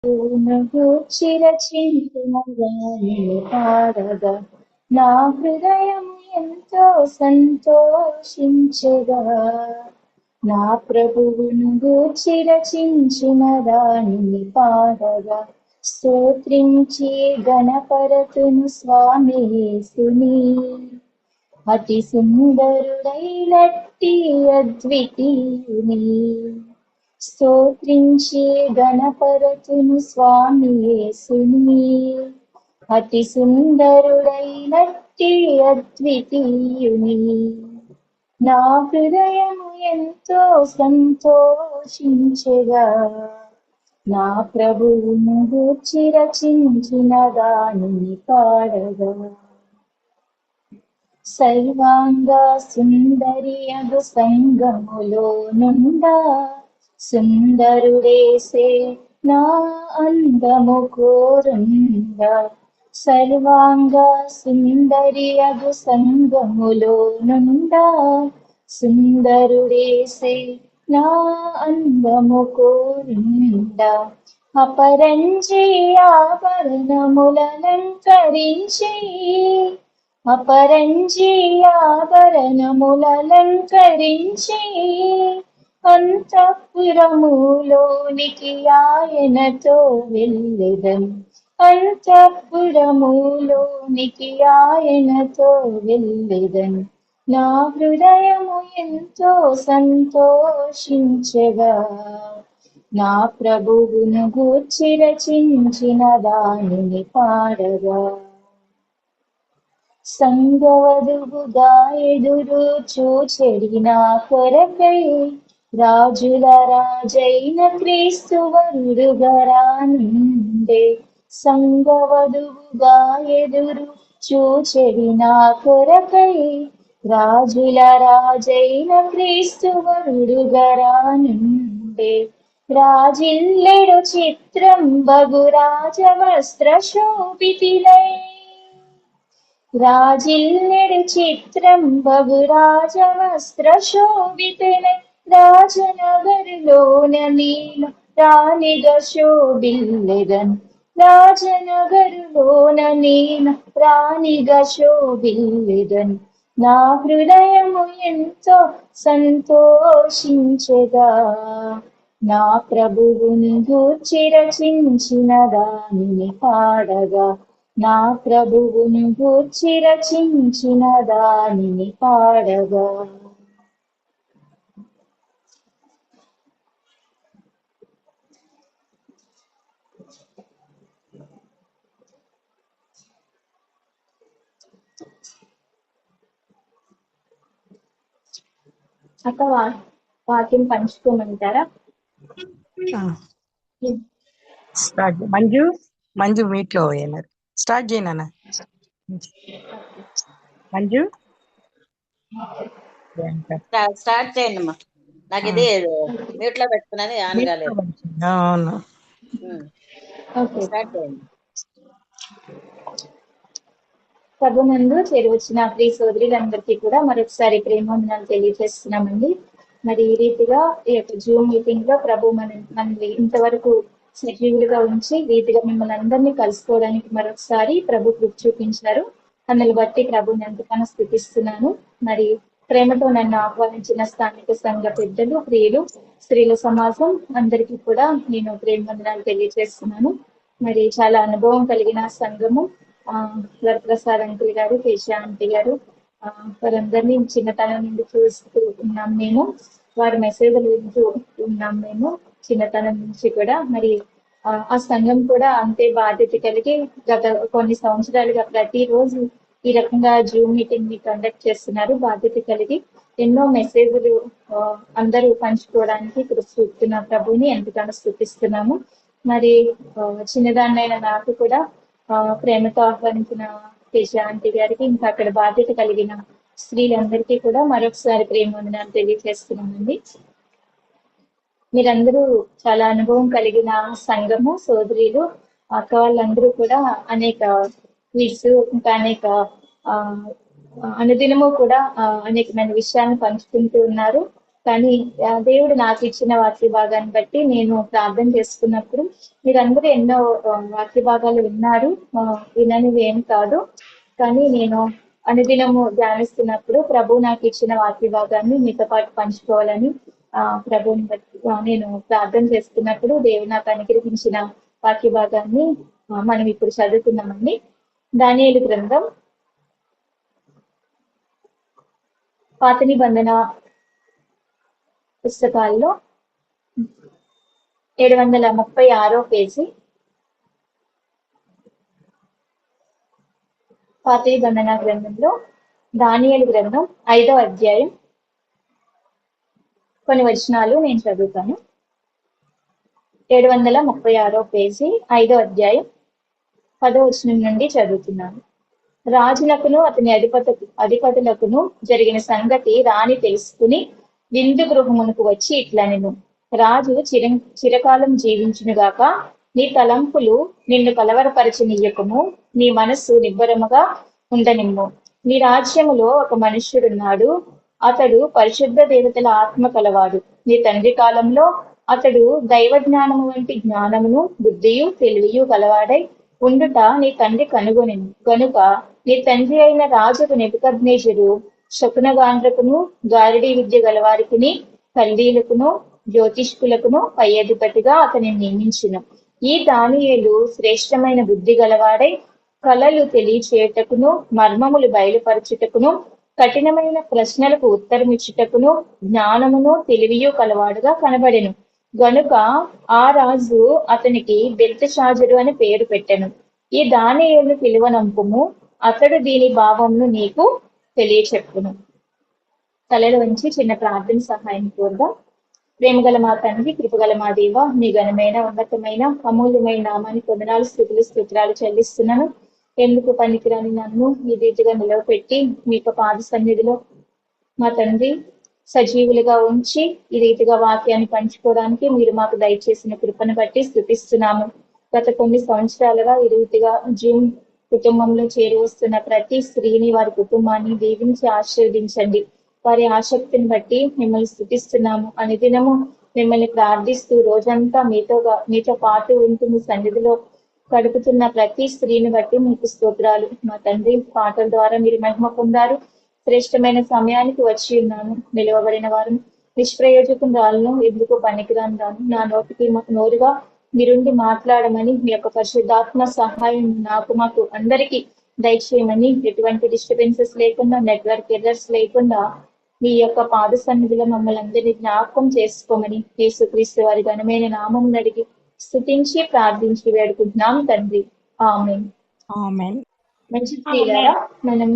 గూర్చి రచించిన గానిని పాడగా నా హృదయం ఎంతో సంతోషించగా. నా ప్రభువును గూర్చి రచించిన దానిని పాడగా స్తోత్రించి గణపరతును స్వామి యేసుని. అతి సుందరుడైనట్టి అద్వితీయుని స్తోత్రించి గణపరతును స్వామి యేసుని. అతి సుందరుడైనట్టి అద్వితీయుని. నా హృదయము ఎంతో సంతోషించగా నా ప్రభువును గూర్చి రచించిన దానిని పాడగా. సర్వాంగ సుందరియగు సంగములో నుండా సుందరుడేసే నా అందము కోరుండా. సర్వాంగ సుందరియగు సంగములో నుండా సుందరుడేసే నా అందము కోరుండా. అపరంజి ఆభరణములలంకరించి అపరంజి ఆభరణములలంకరించి అంతఃపురములోనికి ఆయనతో వెళ్ళెదను. అంతఃపురములోనికి ఆయనతో వెళ్ళెదను. నా హృదయము ఎంతో సంతోషించగా నా ప్రభువును గూర్చి రచించిన దానిని పాడగా. సంగవదువుగా ఎదురు చూచెడి నా కొరకై రాజుల రాజైన క్రీస్తు వరుడుగా రానుండే. సంగవదువుగా ఎదురు చూచెడి నా కొరకై రాజుల రాజైన క్రీస్తు వరుడుగా రానుండే. రాజిల్లెడు చిత్రం బగు రాజవస్త్ర శోభితిలై రాజిల్లెడు చిత్రం బగు రాజవస్త్ర శోభితలై రాజనగరులోన నేను రాణిగా శోభిల్లెదను. రాజనగరులోన నేను రాణిగా శోభిల్లెదను. నా హృదయము ఎంతో సంతోషించగా నా ప్రభువుని గూర్చి రచించిన దానిని పాడగా. నా ప్రభువును గూర్చి రచించిన దానిని పాడగా. అక్క వాక్యం పంచుకోమంటారా? మంజు మంజు మీట్లో స్టార్ట్ చేయనా మంజు? స్టార్ట్ చేయండి అమ్మా. నాకు ఇది మ్యూట్ లో పెట్టుకున్నది ఆన్ కాలేదు. అవును, స్టార్ట్ చేయండి. ప్రభునందు చేరి వచ్చిన ప్రియ సోదరులందరికీ కూడా మరొకసారి ప్రేమవందనాలు తెలియజేస్తున్నామండి. మరి ఈ రీతిగా ఈ యొక్క జూమ్ మీటింగ్ లో ప్రభు మనల్ని ఇంతవరకు సజీవులుగా ఉంచి రీతిగా మిమ్మల్ని అందరినీ కలుసుకోవడానికి మరొకసారి ప్రభు కృప చూపించారు. అందుని బట్టి ప్రభుని ఎంతగానో స్థుతిస్తున్నాను. మరి ప్రేమతో నన్ను ఆహ్వానించిన స్థానిక సంఘ పెద్దలు, ప్రియులు, స్త్రీల సమాజం అందరికీ కూడా నేను ప్రేమవందనాలు తెలియజేస్తున్నాను. మరి చాలా అనుభవం కలిగిన సంఘము. వరప్రసాద్ అంకుల్ గారు, కేశ ఆంటీ గారు, వారందరినీ చిన్నతనం నుండి చూస్తూ ఉన్నాం మేము. వారి మెసేజ్లు వింటూ ఉన్నాం మేము చిన్నతనం నుంచి కూడా. మరి ఆ సంఘం కూడా అంతే బాధ్యత కలిగి గత కొన్ని సంవత్సరాలుగా ప్రతిరోజు ఈ రకంగా జూమ్ మీటింగ్ ని కండక్ట్ చేస్తున్నారు. బాధ్యత కలిగి ఎన్నో మెసేజ్లు అందరూ పంచుకోవడానికి కృషి చూపుతున్న ప్రభుని ఎంతగానో స్థుతిస్తున్నాము. మరి చిన్నదాన్నైన నాకు కూడా ప్రేమతో ఆహ్వానించిన కేశ ఆంటీ గారికి, ఇంకా అక్కడ బాధ్యత కలిగిన స్త్రీలందరికీ కూడా మరొకసారి ప్రేమవందనాలు తెలియజేస్తున్నామండి. మీరందరూ చాలా అనుభవం కలిగిన సంఘము, సోదరులు, అక్క వాళ్ళందరూ కూడా అనేక క్విజ్, ఇంకా అనేక అనుదినము కూడా అనేకమైన విషయాలను పంచుకుంటూ ఉన్నారు. కానీ దేవుడు నాకు ఇచ్చిన వాక్య భాగాన్ని బట్టి నేను ప్రార్థన చేసుకున్నప్పుడు మీరందరూ ఎన్నో వాక్య భాగాలు విన్నారు, విననివి ఏం కాదు. కానీ నేను అనుదినము ధ్యానిస్తున్నప్పుడు ప్రభు నాకు ఇచ్చిన వాక్య భాగాన్ని మీతో పాటు పంచుకోవాలని ప్రభుని బట్టి నేను ప్రార్థన చేస్తున్నప్పుడు దేవుడు నాకు అనుగ్రహించిన వాక్య భాగాన్ని మనం ఇప్పుడు చదువుతున్నామండి. దానియేలు గ్రంథం పాత నిబంధన పుస్తకాల్లో 736 పేజీ, పాత నిబంధన గ్రంథంలో దానియేలు గ్రంథం 5వ అధ్యాయం కొన్ని వచనాలు నేను చదువుతాను. 736 పేజీ 5వ అధ్యాయం 10వ వచనం నుండి చదువుతున్నాను. రాజులకును అతని అధిపతులకును జరిగిన సంగతి రాణి తెలుసుకుని విందు గృహమునకు వచ్చి ఇట్లనెను, రాజు చిరకాలం జీవించునుగాక, నీ తలంపులు నిన్ను కలవరపరచనీయకము, నీ మనస్సు నిబ్బరముగా ఉండనిమ్ము. నీ రాజ్యములో ఒక మనుష్యుడున్నాడు, అతడు పరిశుద్ధ దేవతల ఆత్మ కలవాడు. నీ తండ్రి కాలంలో అతడు దైవ జ్ఞానము వంటి జ్ఞానమును బుద్ధియు తెలివియు కలవాడై ఉండుట నీ తండ్రి కనుగొనెను. గనుక నీ తండ్రి అయిన రాజుకు నెబుకద్నెజరు శకునగాండ్రకును గారడీ విద్య గలవారికిని కల్దీలకును జ్యోతిష్కులకును పై అధిపతిగా అతని నియమించును. ఈ దానియేలు శ్రేష్టమైన బుద్ధి గలవాడై కలలు తెలియచేయుటకును మర్మములు బయలుపరచుటకును కఠినమైన ప్రశ్నలకు ఉత్తరమిచ్చుటకును జ్ఞానమును తెలివియు కలవాడుగా కనబడెను. గనుక ఆ రాజు అతనికి బెల్తెషాజరు అని పేరు పెట్టెను. ఈ దానియేలు పిలువనంపుము, అతడు దీని భావమును నీకు తెలియచెప్పును. తలలు వంచి చిన్న ప్రార్థన సహాయం కోరుదాం. ప్రేమగల మా తండ్రి, కృపగల మా దేవ, మీ ఘనమైన ఉన్నతమైన అమూల్యమైన నామాన్ని కొందనాలు స్తోత్రాలు చెల్లిస్తున్నాను. ఎందుకు పనికిరాని నన్ను ఈ రీతిగా నిలవపెట్టి మీ యొక్క పాద సన్నిధిలో మా తండ్రి సజీవులుగా ఉంచి ఈ రీతిగా వాక్యాన్ని పంచుకోవడానికి మీరు మాకు దయచేసిన కృపను బట్టి స్తుతిస్తున్నాము. గత కొన్ని సంవత్సరాలుగా ఈ రీతిగా జూమ్ కుటుంబంలో చేరి వస్తున్న ప్రతి స్త్రీని, వారి కుటుంబాన్ని దీవించి ఆశీర్వదించండి. వారి ఆసక్తిని బట్టి మిమ్మల్ని స్తుతిస్తున్నాము. అనుదినము మిమ్మల్ని ప్రార్థిస్తూ రోజంతా మీతో పాటు ఉంటూ మీ సన్నిధిలో గడుపుతున్న ప్రతి స్త్రీని బట్టి మీకు స్తోత్రాలు. మా తండ్రి, పాటల ద్వారా మీరు మహిమ పొందారు. శ్రేష్టమైన సమయానికి వచ్చి ఉన్నాను. నిలవబడిన వారు నిష్ప్రయోజకురాలను, ఎందుకు పనికిరాను రాను, నా నోటికి నోరుగా మీరుండి మాట్లాడమని మీ యొక్క పరిశుద్ధాత్మ సహాయం మాకు అందరికీ దయచేయమని, ఎటువంటి డిస్టర్బెన్సెస్ లేకుండా, నెట్వర్క్ ఎర్రర్స్ లేకుండా మీ యొక్క పాద సన్నిధిలో మమ్మల్ని అందరినీ జ్ఞాపకం చేసుకోమని యేసుక్రీస్తు వారి ఘనమైన నామం అడిగి స్తుతించి ప్రార్థించి వేడుకుంటున్నాం తండ్రి. ఆమేన్. ఆమేన్. మంచి ప్రియులారా, మనం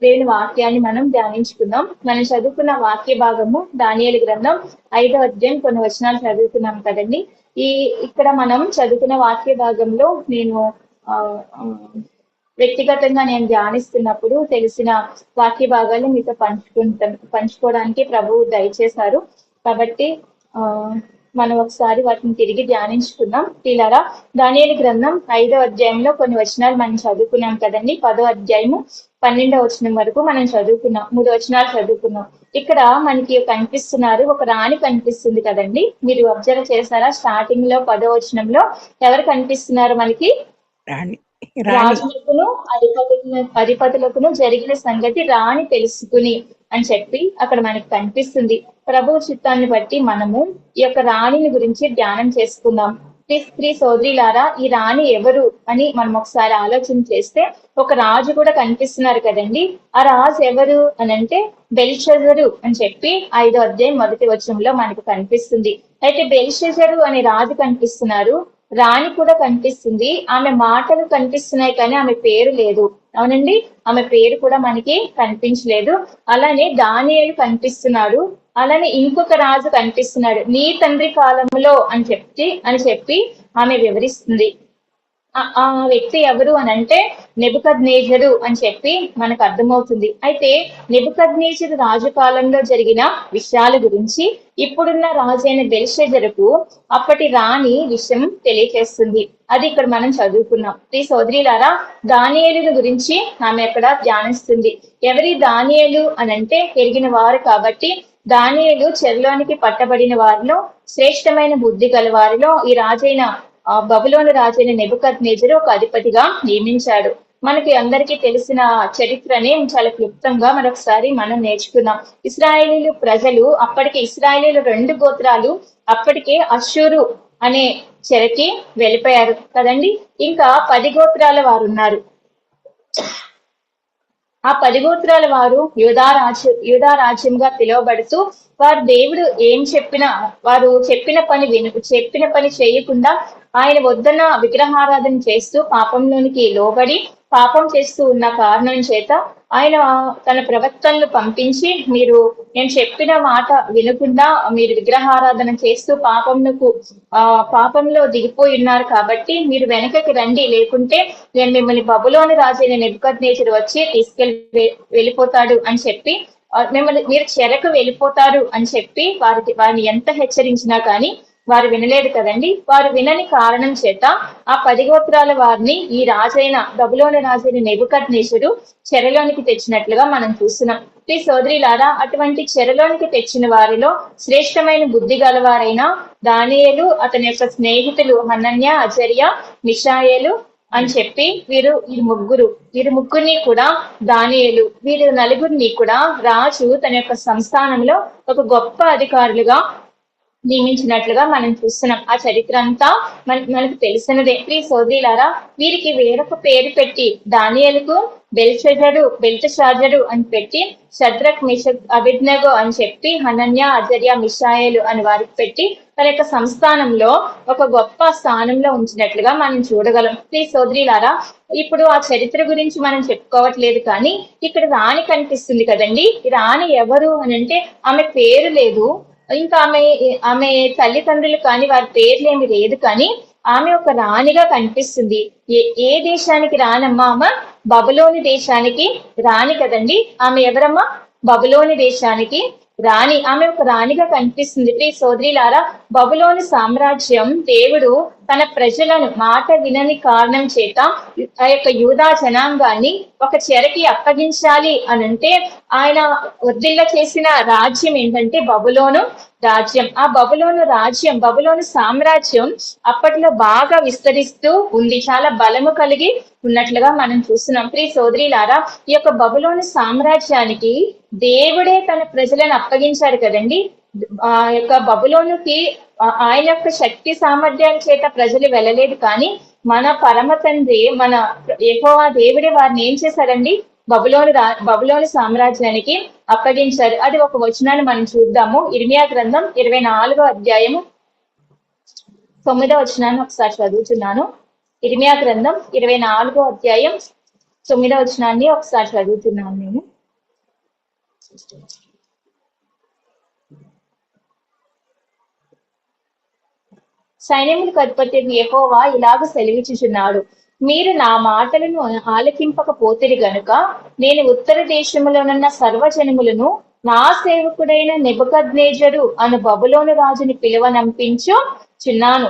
దేవుని వాక్యాన్ని మనం ధ్యానించుకుందాం. మనం చదువుకున్న వాక్య భాగము దానియేలు గ్రంథం 5వ అధ్యాయం కొన్ని వచనాలు చదువుకున్నాం కదండి. ఇక్కడ మనం చదువుకున్న వాక్య భాగంలో నేను వ్యక్తిగతంగా నేను ధ్యానిస్తున్నప్పుడు తెలిసిన వాక్య భాగాలు మీతో పంచుకోవడానికి ప్రభువు దయచేశారు. కాబట్టి మనం ఒకసారి వాటిని తిరిగి ధ్యానించుకుందాం. పిల్లరా, దానియేలు గ్రంథం 5వ అధ్యాయంలో కొన్ని వచనాలు మనం చదువుకున్నాం కదండి. 10వ అధ్యాయము 12వ వచనం వరకు మనం చదువుకున్నాం. 3 వచనాలు చదువుకున్నాం. ఇక్కడ మనకి కనిపిస్తున్నారు, ఒక రాణి కనిపిస్తుంది కదండి. మీరు అబ్జర్వ్ చేశారా? స్టార్టింగ్ లో 10వ వచనంలో ఎవరు కనిపిస్తున్నారు మనకి? రాజులకును అధిపతులకును జరిగిన సంగతి రాణి తెలుసుకుని అని చెప్పి అక్కడ మనకి కనిపిస్తుంది. ప్రభువు చిత్తాన్ని బట్టి మనము ఈ యొక్క రాణిని గురించి ధ్యానం చేసుకుందాం. స్త్రీ సోదరిలారా, ఈ రాణి ఎవరు అని మనం ఒకసారి ఆలోచన చేస్తే ఒక రాజు కూడా కనిపిస్తున్నారు కదండి. ఆ రాజు ఎవరు అని అంటే బెల్షజరు అని చెప్పి 5వ అధ్యాయం 1వ వచనంలో మనకు కనిపిస్తుంది. అయితే బెల్షజరు అనే రాజు కనిపిస్తున్నారు, రాణి కూడా కనిపిస్తుంది. ఆమె మాటలు కనిపిస్తున్నాయి కానీ ఆమె పేరు లేదు. అవునండి, ఆమె పేరు కూడా మనకి కనిపించలేదు. అలానే దానియేలు కనిపిస్తున్నాడు, అలానే ఇంకొక రాజు కనిపిస్తున్నాడు. నీ తండ్రి కాలంలో అని చెప్పి ఆమె వివరిస్తుంది. ఆ వ్యక్తి ఎవరు అని అంటే నెబుకద్నేజరు అని చెప్పి మనకు అర్థమవుతుంది. అయితే నెబుకద్నేజరు రాజు కాలంలో జరిగిన విషయాల గురించి ఇప్పుడున్న రాజైన బెల్షెజరుకు అప్పటి రాణి విషయం తెలియజేస్తుంది. అది ఇక్కడ మనం చదువుకున్నాం. ఈ సోదరిలారా, దానియేలు గురించి ఆమె అక్కడ ధ్యానిస్తుంది. ఎవరి దానియేలు అనంటే ఎరిగిన వారు కాబట్టి దానియేలు చెరలోనికి పట్టబడిన వారిలో శ్రేష్టమైన బుద్ధి గల వారిలో ఈ రాజైన బబులోను రాజైన నెబుకద్నెజరు ఒక అధిపతిగా నియమించాడు. మనకి అందరికీ తెలిసిన చరిత్రని చాలా క్లుప్తంగా మరొకసారి మనం నేర్చుకున్నాం. ఇశ్రాయేలీలు ప్రజలు అప్పటికే ఇశ్రాయేలీలు 2 గోత్రాలు అప్పటికే అష్షూరు అనే చెరకి వెళ్ళిపోయారు కదండి. ఇంకా 10 గోత్రాల వారు ఉన్నారు. ఆ 10 గోత్రాల వారు యూదా రాజ్యంగా పిలువబడుతూ వారు దేవుడు ఏం చెప్పినా వారు చెప్పిన పని చేయకుండా ఆయన వద్దన విగ్రహారాధన చేస్తూ పాపంలోనికి లోబడి పాపం చేస్తూ ఉన్న కారణం చేత ఆయన తన ప్రవక్తలను పంపించి నేను చెప్పిన మాట వినకుండా మీరు విగ్రహారాధన చేస్తూ పాపంలో దిగిపోయి ఉన్నారు కాబట్టి మీరు వెనకకి రండి, లేకుంటే నేను మిమ్మల్ని బబులోను రాజైన నెబుకద్నెజరు వచ్చి వెళ్ళిపోతాడు అని చెప్పి మీరు చెరకు వెళ్ళిపోతారు అని చెప్పి వారిని ఎంత హెచ్చరించినా కానీ వారు వినలేదు కదండి. వారు వినని కారణం చేత ఆ 10 గోత్రాల వారిని ఈ బబులోను రాజైన నెబుకద్నెజరు చెరలోనికి తెచ్చినట్లుగా మనం చూస్తున్నాం. ఈ సోదరిలారా, అటువంటి చెరలోనికి తెచ్చిన వారిలో శ్రేష్టమైన బుద్ధి గలవారైన దానియేలు, అతని యొక్క స్నేహితులు హనన్య, అజర్య, మిషాయేలు అని చెప్పి వీరి ముగ్గురిని కూడా దానియేలు వీరి నలుగురిని కూడా రాజు తన యొక్క సంస్థానంలో ఒక గొప్ప అధికారులుగా నియమించినట్లుగా మనం చూస్తున్నాం. ఆ చరిత్ర అంతా మనకు తెలిసినదే. ఈ సోదరిలారా, వీరికి వేరొక పేరు పెట్టి దానియేలుకు బెల్తెషాజరు అని పెట్టి షద్రక్, మెషక్, అబేద్నెగో అని చెప్పి హనన్య, అజర్య, మిషాయేలు అని వారికి పెట్టి తన యొక్క సంస్థానంలో ఒక గొప్ప స్థానంలో ఉంచినట్లుగా మనం చూడగలం. ఈ సోదరిలారా, ఇప్పుడు ఆ చరిత్ర గురించి మనం చెప్పుకోవట్లేదు, కానీ ఇక్కడ రాణి కనిపిస్తుంది కదండి. ఈ రాణి ఎవరు అని అంటే ఆమె పేరు లేదు, ఇంకా ఆమె తల్లిదండ్రులు కానీ వారి పేర్లేమి లేదు, కానీ ఆమె ఒక రాణిగా కనిపిస్తుంది. ఏ దేశానికి రానమ్మా? ఆమె బబులోని దేశానికి రాణి కదండి. ఆమె ఎవరమ్మా? బబులోని దేశానికి రాణి. ఆమె ఒక రాణిగా కనిపిస్తుంది. ఈ సోదరిలారా, బబులోని సామ్రాజ్యం దేవుడు తన ప్రజలను మాట వినని కారణం చేత ఆ యొక్క యూదా జనాంగాన్ని ఒక చెరకి అప్పగించాలి అనంటే ఆయన వర్ధిల్ల చేసిన రాజ్యం ఏంటంటే బబులోను రాజ్యం. ఆ బబులోను సామ్రాజ్యం అప్పట్లో బాగా విస్తరిస్తూ ఉంది, చాలా బలము కలిగి ఉన్నట్లుగా మనం చూస్తున్నాం. ప్రియ సోదరిలారా, ఈ యొక్క బబులోను సామ్రాజ్యానికి దేవుడే తన ప్రజలను అప్పగించారు కదండి. ఆ యొక్క బబులోనుకి ఆయన యొక్క శక్తి సామర్థ్యాల చేత ప్రజలు వెళ్ళలేదు, కానీ పరమ తండ్రి యెహోవా దేవుడే వారిని ఏం చేశారండి? బబులోను సామ్రాజ్యానికి అప్పగించారు. అది ఒక వచనాన్ని మనం చూద్దాము. ఇర్మియా గ్రంథం 24వ అధ్యాయము 9వ వచనాన్ని ఒకసారి చదువుతున్నాను. ఇర్మియా గ్రంథం 24వ అధ్యాయం 9వ వచనాన్ని ఒకసారి చదువుతున్నాను నేను. సైన్యములకు అధిపతి యెహోవా ఇలాగ సెలవిచ్చుచున్నాడు, మీరు నా మాటలను ఆలకింపకపోతిరి గనుక నేను ఉత్తర దేశములోనున్న సర్వజనములను నా సేవకుడైన నెబుకద్నెజరు అను బబులోను రాజుని పిలువనంపించుచున్నాను.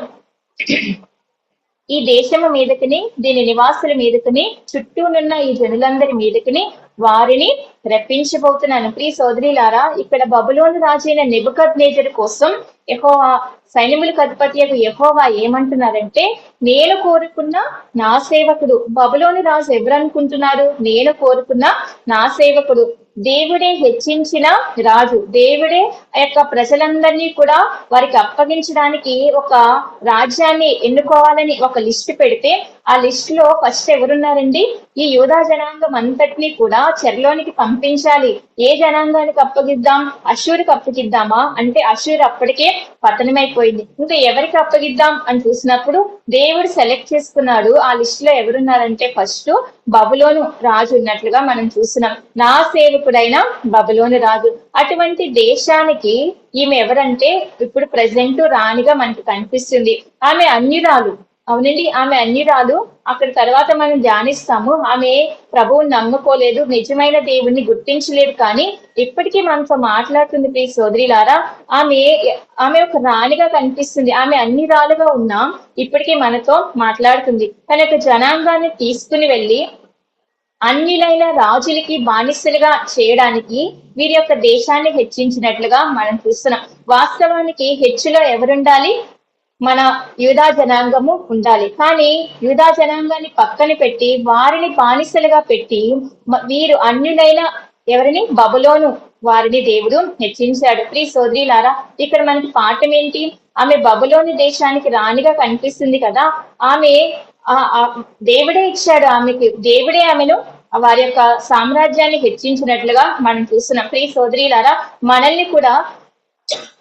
ఈ దేశము మీదకిని దీని నివాసుల మీదకిని చుట్టూనున్న ఈ జనులందరి మీదకిని వారిని రప్పించబోతున్నాను. ప్రియ సోదరిలారా, ఇక్కడ బబులోను రాజైన నెబుకద్నెజరు కోసం యెహోవా సైన్యములకు అధిపతి యెహోవా ఏమంటున్నారంటే, నేను కోరుకున్న నా సేవకుడు. బబులోను రాజు ఎవరనుకుంటున్నారు? నేను కోరుకున్న నా సేవకుడు, దేవుడే హెచ్చించిన రాజు, దేవుడే ఆ యొక్క ప్రజలందరినీ కూడా వారికి అప్పగించడానికి ఒక రాజ్యాన్ని ఎన్నుకోవాలని ఒక లిస్ట్ పెడితే ఆ లిస్ట్ లో ఫస్ట్ ఎవరున్నారండి? ఈ యూదా జనాంగం అంతటినీ కూడా చెరలోనికి పంపించాలి. ఏ జనాంగానికి అప్పగిద్దాం? అష్షూరుకి అప్పగిద్దామా అంటే అష్షూరు అప్పటికే పతనమైపోయింది. ఇంకా ఎవరికి అప్పగిద్దాం అని చూసినప్పుడు దేవుడు సెలెక్ట్ చేసుకున్నాడు. ఆ లిస్ట్ లో ఎవరున్నారంటే ఫస్ట్ బబులోను రాజు ఉన్నట్లుగా మనం చూస్తున్నాం. నా సేవకుడైన బబులోను రాజు. అటువంటి దేశానికి ఈమె ఎవరంటే ఇప్పుడు ప్రెసిడెంట్ రాణిగా మనకి కనిపిస్తుంది. ఆమె అన్యురాలు. అవునండి, ఆమె అన్యురాలు. అక్కడ తర్వాత మనం ధ్యానిస్తాము. ఆమె ప్రభువుని నమ్ముకోలేదు, నిజమైన దేవుణ్ణి గుర్తించలేదు. కానీ ఇప్పటికీ మనతో మాట్లాడుతుంది ప్రియ సోదరిలారా. ఆమె ఆమె ఒక రాణిగా కనిపిస్తుంది. ఆమె అన్యురాలుగా ఉన్నా ఇప్పటికీ మనతో మాట్లాడుతుంది. తన యొక్క జనాంగాన్ని తీసుకుని వెళ్ళి అన్యులైన రాజులకి బానిసలుగా చేయడానికి వీరి యొక్క దేశాన్ని హెచ్చించినట్లుగా మనం చూస్తున్నాం. వాస్తవానికి హెచ్చులో ఎవరుండాలి? మన యూదా జనాంగము ఉండాలి. కానీ యూదా జనాంగాన్ని పక్కన పెట్టి వారిని బానిసలుగా పెట్టి వీరు అన్యులైన ఎవరిని? బబులోను వారిని దేవుడు హెచ్చించాడు. ప్రియ సోదరిలారా, ఇక్కడ మనకి పాఠం ఏంటి? ఆమె బబులోని దేశానికి రాణిగా కనిపిస్తుంది కదా. ఆమె దేవుడే ఇచ్చాడు ఆమెకి, దేవుడే ఆమెను వారి యొక్క సామ్రాజ్యాన్ని హెచ్చించినట్లుగా మనం చూస్తున్నాం. ప్రియ సోదరిలారా, మనల్ని కూడా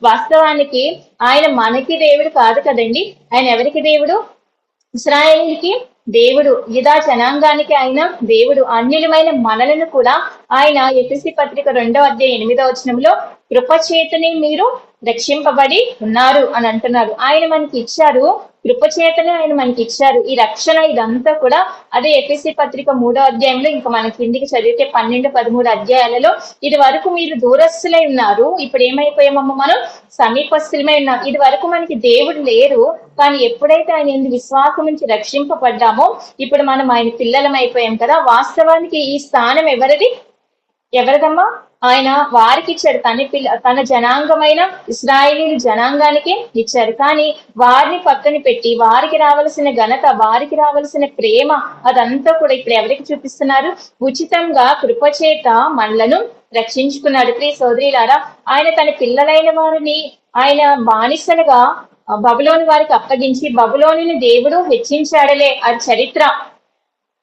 వాస్తవానికి ఆయన మనకి దేవుడు కాదు కదండి. ఆయన ఎవరికి దేవుడు? ఇశ్రాయేలుకి దేవుడు, యూదా జనాంగానికి ఆయన దేవుడు. అన్యులమైన మనలను కూడా ఆయన ఎఫెసీ పత్రిక 2వ అధ్యాయం 8వ వచనంలో కృపచేతనే మీరు రక్షింపబడి ఉన్నారు అని అంటున్నారు. ఆయన మనకి ఇచ్చారు, కృపచేతనే ఆయన మనకి ఇచ్చారు ఈ రక్షణ. ఇదంతా కూడా అదే ఎఫెసీ పత్రిక 3వ అధ్యాయంలో ఇంకా మన కిందికి చదివితే 12, 13 అధ్యాయాలలో ఇది వరకు మీరు దూరస్తులై ఉన్నారు, ఇప్పుడు ఏమైపోయామమ్మ మనం? సమీపస్తులమై ఉన్నాం. ఇది వరకు మనకి దేవుడు లేరు, కానీ ఎప్పుడైతే ఆయన ఎందుకు విశ్వాసం నుంచి రక్షింపబడ్డామో ఇప్పుడు మనం ఆయన పిల్లలం అయిపోయాం కదా. వాస్తవానికి ఈ స్థానం ఎవరిదమ్మా? ఆయన వారికి ఇచ్చాడు. తన జనాంగమైన ఇశ్రాయేలీయుల జనాంగానికి ఇచ్చారు. కానీ వారిని పక్కన పెట్టి వారికి రావాల్సిన ఘనత, వారికి రావాల్సిన ప్రేమ అదంతా కూడా ఇప్పుడు ఎవరికి చూపిస్తున్నారు? ఉచితంగా కృపచేత మనలను రక్షించుకున్నాడు. ప్రియ సోదరిలారా, ఆయన తన పిల్లలైన వారిని ఆయన బానిసలుగా బబులోని వారికి అప్పగించి బబులోనిని దేవుడు హెచ్చించాడలే, అది చరిత్ర.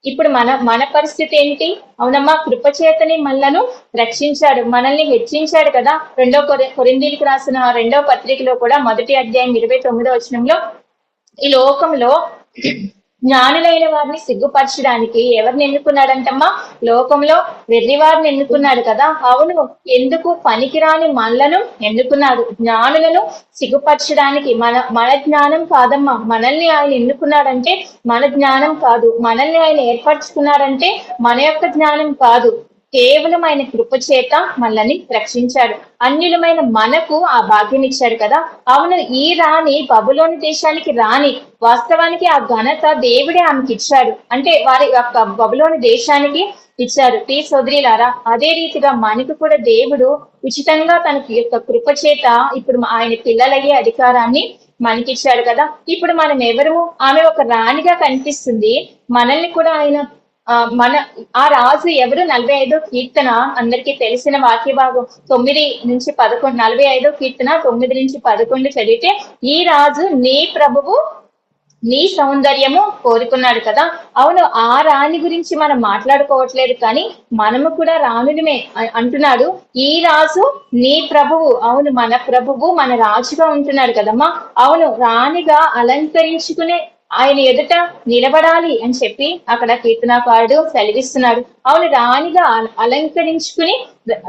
ఇప్పుడు మన పరిస్థితి ఏంటి? అవునమ్మా, కృపచేతని మనలను రక్షించాడు, మనల్ని హెచ్చించాడు కదా. 2 కొరింథీయులకు రాసిన 2వ పత్రికలో కూడా 1వ అధ్యాయం 29వ వచనంలో ఈ లోకంలో జ్ఞానులైన వారిని సిగ్గుపరచడానికి ఎవరిని ఎన్నుకున్నాడంటమ్మా? లోకంలో వెర్రివారిని ఎన్నుకున్నాడు కదా. అవును, ఎందుకు? పనికిరాని మనలను ఎన్నుకున్నాడు, జ్ఞానులను సిగ్గుపరచడానికి. మన జ్ఞానం కాదమ్మా, మనల్ని ఆయన ఎన్నుకున్నాడంటే మన జ్ఞానం కాదు, మనల్ని ఆయన ఏర్పరచుకున్నాడంటే మన యొక్క జ్ఞానం కాదు, కేవలం ఆయన కృపచేత మనల్ని రక్షించాడు. అన్యులమైన మనకు ఆ భాగ్యం ఇచ్చాడు కదా. అవును, ఈ రాణి బబులోని దేశానికి రాణి. వాస్తవానికి ఆ ఘనత దేవుడే ఆమెకి ఇచ్చాడు, అంటే వారి యొక్క బబులోని దేశానికి ఇచ్చారు. ప్రియ సోదరిలారా, అదే రీతిగా మనకు కూడా దేవుడు ఉచితంగా తనకి యొక్క కృపచేత ఇప్పుడు ఆయన పిల్లలయ్యే అధికారాన్ని మనకిచ్చాడు కదా. ఇప్పుడు మనం ఎవరు? ఆమె ఒక రాణిగా కనిపిస్తుంది, మనల్ని కూడా ఆయన ఆ రాజు ఎవరు? 45వ కీర్తన అందరికీ తెలిసిన వాక్య భాగం 9 నుంచి 11, 45వ కీర్తన 9 నుంచి 11 చదివితే, ఈ రాజు నీ ప్రభువు నీ సౌందర్యము కోరుకున్నాడు కదా. అవును, ఆ రాణి గురించి మనం మాట్లాడుకోవట్లేదు, కానీ మనము కూడా రాణులమే అంటున్నాడు. ఈ రాజు నీ ప్రభువు. అవును, మన ప్రభువు మన రాజుగా ఉంటున్నాడు కదమ్మా. అవును, రాణిగా అలంకరించుకునే ఆయన ఎదుట నిలబడాలి అని చెప్పి అక్కడ కీర్తనాకారుడు సెలవిస్తున్నాడు. అవును, రాణిగా అలంకరించుకుని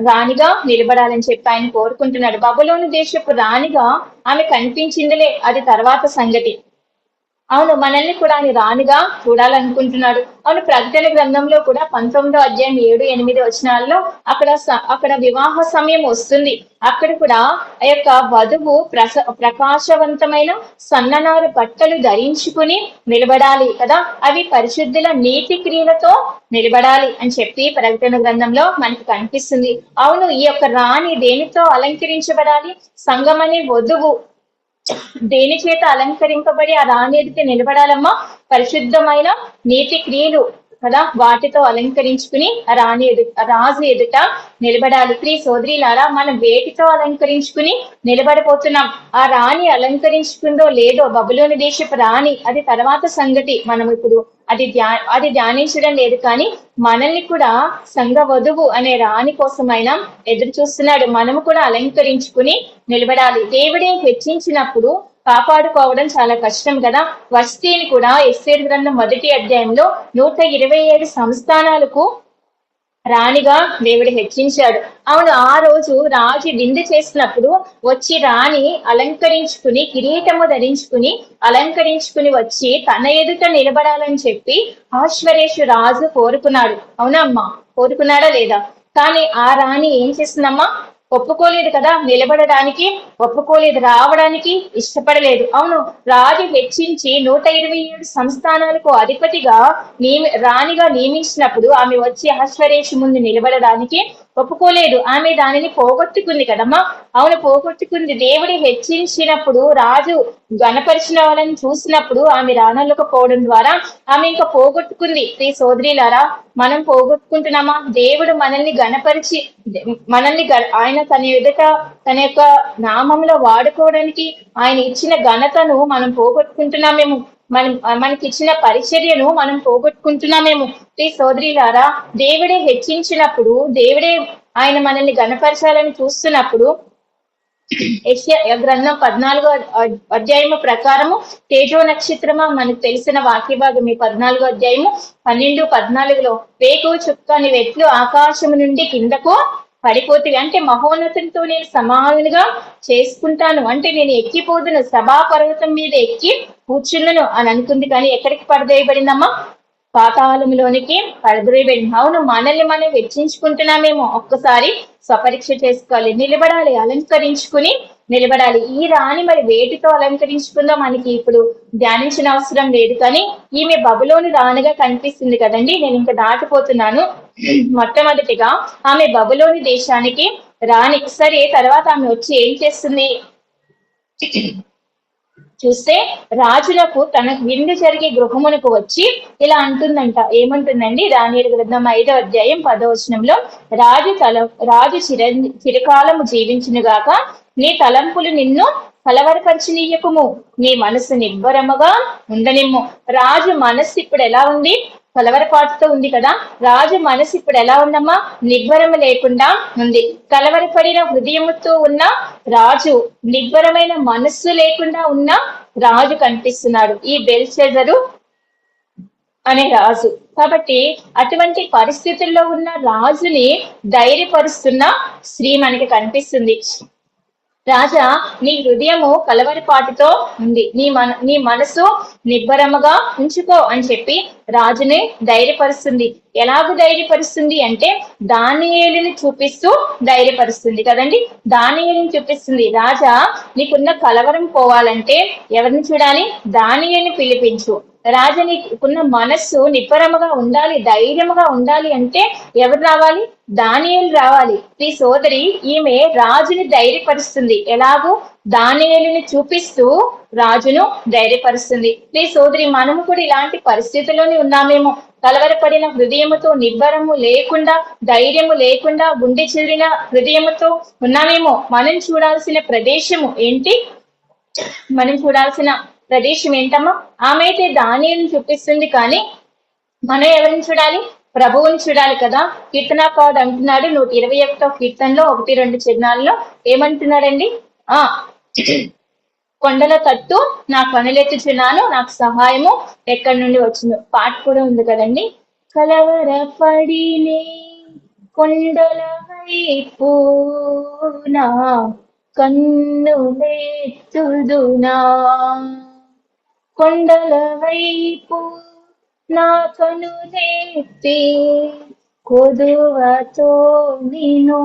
రాణిగా నిలబడాలని చెప్పి ఆయన కోరుకుంటున్నాడు. బబులోను దేశపు రాణిగా ఆమె కనిపించిందిలే, అది తర్వాత సంగతి. అవును, మనల్ని కూడా ఆయన రాణిగా చూడాలనుకుంటున్నాడు. అవును, ప్రకటన గ్రంథంలో కూడా 19వ అధ్యాయం 7, 8 వచనాల్లో అక్కడ వివాహ సమయం వస్తుంది. అక్కడ కూడా ఆ యొక్క వధువు ప్రకాశవంతమైన సన్ననారు బట్టలు ధరించుకుని నిలబడాలి కదా. అవి పరిశుద్ధుల నీతి క్రియలతో నిలబడాలి అని చెప్పి ప్రకటన గ్రంథంలో మనకి కనిపిస్తుంది. అవును, ఈ యొక్క రాణి దేనితో అలంకరించబడాలి? సంఘం అనే వధువు దేని చేత అలంకరింపబడి ఆ రాణి ఎదుట నిలబడాలమ్మా? పరిశుద్ధమైన నీతి క్రియలు కదా, వాటితో అలంకరించుకుని రాజు ఎదుట నిలబడాలి. ప్రియ సోదరిలారా, మనం వేటితో అలంకరించుకుని నిలబడిపోతున్నాం? ఆ రాణి అలంకరించుకుందో లేదో, బబులోని దేశపు రాణి, అది తర్వాత సంగతి. మనం ఇప్పుడు అది ధ్యానించడం లేదు, కానీ మనల్ని కూడా సంఘ వధువు అనే రాణి కోసమైనా ఎదురు చూస్తున్నాడు. మనము కూడా అలంకరించుకుని నిలబడాలి. దేవుడే హెచ్చించినప్పుడు కాపాడుకోవడం చాలా కష్టం కదా. వస్తీని కూడా ఎస్తేరు గ్రంథం 1వ అధ్యాయంలో 127 సంస్థానాలకు రాణిగా దేవుడు హెచ్చించాడు. అవును, ఆ రోజు రాజు విందు చేసినప్పుడు వచ్చి రాణి అలంకరించుకుని, కిరీటము ధరించుకుని, అలంకరించుకుని వచ్చి తన ఎదుట నిలబడాలని చెప్పి ఆశ్వరేషు రాజు కోరుకున్నాడు. అవునమ్మా, కోరుకున్నాడా లేదా? కానీ ఆ రాణి ఏం చేసిందమ్మా? ఒప్పుకోలేదు కదా నిలబడడానికి, ఒప్పుకోలేదు, రావడానికి ఇష్టపడలేదు. అవును, రాజు హెచ్చించి 127 సంస్థానాలకు అధిపతిగా రాణిగా నియమించినప్పుడు ఆమె వచ్చి అహశ్వరేషు ముందు నిలబడడానికి ఒప్పుకోలేదు. ఆమె దానిని పోగొట్టుకుంది కదమ్మా. అవును, పోగొట్టుకుంది. దేవుడి హెచ్చించినప్పుడు రాజు గణపరిచిన వాళ్ళని చూసినప్పుడు ఆమె రానలేకపోవడం ద్వారా ఆమె ఇంకా పోగొట్టుకుంది. ఈ సోదరిలారా, మనం పోగొట్టుకుంటున్నామా? దేవుడు మనల్ని గణపరిచి మనల్ని ఆయన తన ఎదుట తన యొక్క నామంలో వాడుకోవడానికి ఆయన ఇచ్చిన ఘనతను మనం పోగొట్టుకుంటున్నామేమో. మనకి ఇచ్చిన పరిచర్యను మనం పోగొట్టుకుంటున్నామేమో. ఈ సోదరిలారా, దేవుడే హెచ్చించినప్పుడు, దేవుడే ఆయన మనల్ని గణపరచాలని చూస్తున్నప్పుడు యెషయా గ్రంథం 14వ అధ్యాయము ప్రకారము తేజో నక్షత్రమా, మనకు తెలిసిన వాక్య భాగం ఈ 14వ అధ్యాయము 12, 14లో వేకువ చుక్క నీవెట్లు ఆకాశము నుండి కిందకు పడిపోతుంది అంటే మహోన్నతంతో నేను సమానులుగా చేసుకుంటాను అంటే నేను ఎక్కిపోదును, సభా పర్వతం మీద ఎక్కి కూర్చున్నాను అని అనుకుంది. కానీ ఎక్కడికి పడదేయబడిందమ్మా? పాతాళంలోనికి పడద్రోయబడింది. అవును, మనల్ని మనం వెచ్చించుకుంటున్నామేమో. ఒక్కసారి స్వపరీక్ష చేసుకోవాలి. నిలబడాలి, అలంకరించుకుని నిలబడాలి. ఈ రాణి మరి వేటితో అలంకరించుకుందో మనకి ఇప్పుడు ధ్యానించిన అవసరం లేదు. కానీ ఈమె బబులోను రాణిగా కనిపిస్తుంది కదండి. నేను ఇంకా దాటిపోతున్నాను. మొట్టమొదటిగా ఆమె బబులోని దేశానికి రాణి. సరే, తర్వాత ఆమె వచ్చి ఏం చేస్తుంది చూస్తే, రాజులకు తన విందు జరిగే గృహమునకు వచ్చి ఇలా అంటుందంట. ఏమంటుందండి? దానియేలు గ్రంథం 5వ అధ్యాయం 10వ వచనంలో, రాజు చిరకాలము జీవించునుగాక, నీ తలంపులు నిన్ను కలవరపరచనీయకుము, నీ మనసు నిబ్బరముగా ఉండనిమ్ము. రాజు మనస్సు ఇప్పుడు ఎలా ఉంది? కలవరపాటుతో ఉంది కదా. రాజు మనసు ఇప్పుడు ఎలా ఉందమ్మా? నిబ్బరము లేకుండా ఉంది. కలవరపడిన హృదయముతో ఉన్న రాజు, నిబ్బరమైన మనస్సు లేకుండా ఉన్న రాజు కనిపిస్తున్నాడు, ఈ బెల్షెజరు అనే రాజు. కాబట్టి అటువంటి పరిస్థితుల్లో ఉన్న రాజుని ధైర్యపరుస్తున్న స్త్రీ మనకి కనిపిస్తుంది. రాజా, నీ హృదయము కలవరపాటుతో ఉంది, నీ మనసు నిబ్బరముగా ఉంచుకో అని చెప్పి రాజుని ధైర్యపరుస్తుంది. ఎలాగూ ధైర్యపరుస్తుంది అంటే దానియేలుని చూపిస్తూ ధైర్యపరుస్తుంది కదండి. దానియేలుని చూపిస్తుంది. రాజా, నీకున్న కలవరం పోవాలంటే ఎవరిని చూడాలి? దానియేలుని పిలిపించు. రాజా, నీకున్న మనస్సు నిబ్బరముగా ఉండాలి, ధైర్యముగా ఉండాలి అంటే ఎవరు రావాలి? దానియేలు రావాలి. ఈ సోదరి ఈమె రాజుని ధైర్యపరుస్తుంది. ఎలాగూ? దానియేలుని చూపిస్తూ రాజును ధైర్యపరుస్తుంది. ఈ సోదరి, మనము కూడా ఇలాంటి పరిస్థితుల్లోనే ఉన్నామేమో. కలవరపడిన హృదయముతో, నిబ్బరము లేకుండా, ధైర్యము లేకుండా, గుండె చెదిరిన హృదయముతో ఉన్నామేమో. మనం చూడాల్సిన ప్రదేశము ఏంటి? మనం చూడాల్సిన ప్రదేశం ఏంటమ్మా? ఆమె అయితే దానియేలుని చూపిస్తుంది, కానీ మనం ఎవరిని చూడాలి? ప్రభువుని చూడాలి కదా. కీర్తనాకారుడు అంటున్నాడు 121వ కీర్తనలో 1-2 చరణాల్లో ఏమంటున్నాడండి? కొండల తట్టు నా కనులెత్తుచున్నాను, నాకు సహాయము ఎక్కడి నుండి వచ్చిందో. పాట కూడా ఉంది కదండి. కలవరపడినే కొండల వైపు నా కన్నులెత్తుదునా, కొండల వైపు నా కనులెత్తి కొదువతో నిన్ను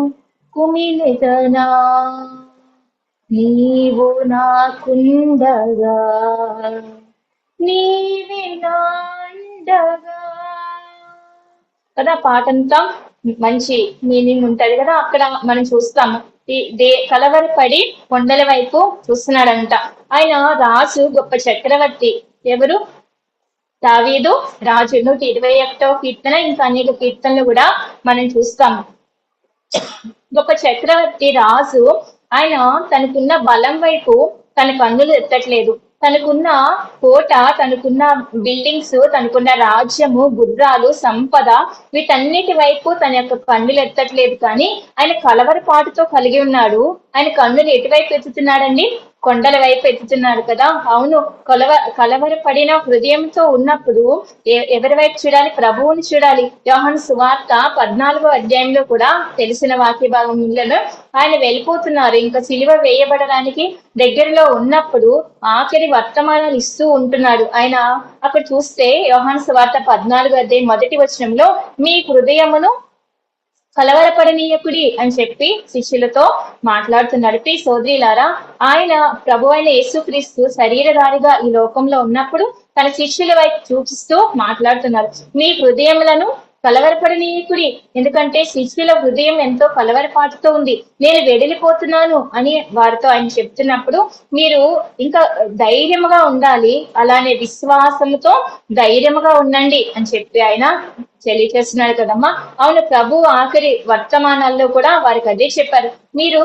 కుమిలిదనా, నీవు నాకుండగా నీవే నాండగా కదా. పాటంతా మంచి మీనింగ్ ఉంటది కదా. అక్కడ మనం చూస్తాము కలవరపడి కొండల వైపు చూస్తున్నాడంట. ఆయన రాజు, గొప్ప చక్రవర్తి. ఎవరు? దావీదు రాజు. 121వ కీర్తన, ఇంకా అనేక కీర్తనలు కూడా మనం చూస్తాము. గొప్ప చక్రవర్తి రాజు. ఆయన తనకున్న బలం వైపు తన కన్నులు ఎత్తట్లేదు. తనకున్న కోట, తనకున్న బిల్డింగ్స్, తనకున్న రాజ్యము, గుర్రాలు, సంపద, వీటన్నిటి వైపు తన యొక్క కన్నులు ఎత్తట్లేదు. కానీ ఆయన కలవరపాటుతో కలిగి ఉన్నాడు. ఆయన కన్నులు ఎటువైపు ఎత్తుతున్నాడండి? కొండల వైపు ఎత్తుతున్నాడు కదా. అవును, కలవరపడిన హృదయంతో ఉన్నప్పుడు ఎవరి వైపు చూడాలి? ప్రభువుని చూడాలి. యోహాను సువార్త 14వ అధ్యాయంలో కూడా తెలిసిన వాక్య భాగంలో ఆయన వెళ్ళిపోతున్నారు. ఇంకా సిలువ వేయబడడానికి దగ్గరలో ఉన్నప్పుడు ఆఖరి వర్తమానాలు ఇస్తూ ఉంటున్నాడు ఆయన. అక్కడ చూస్తే యోహాను సువార్త 14వ అధ్యాయం 1వ వచనంలో మీ హృదయమును కలవరపడనీయకుడి అని చెప్పి శిష్యులతో మాట్లాడుతున్నాడు. ప్రియ సోదరీలారా, ఆయన ప్రభు అయిన యేసుక్రీస్తు శరీరధారిగా ఈ లోకంలో ఉన్నప్పుడు తన శిష్యుల వైపు చూపిస్తూ మాట్లాడుతున్నారు. మీ హృదయములను కలవరపడనీయకుడి. ఎందుకంటే శిష్యుల హృదయం ఎంతో కలవరపాటుతో ఉంది. నేను వెడలిపోతున్నాను అని వారితో ఆయన చెప్తున్నప్పుడు మీరు ఇంకా ధైర్యముగా ఉండాలి, అలానే విశ్వాసముతో ధైర్యముగా ఉండండి అని చెప్పి ఆయన తెలియచేస్తున్నాడు కదమ్మా. అవును, ప్రభు ఆఖరి వర్తమానాల్లో కూడా వారికి అదే చెప్పారు. మీరు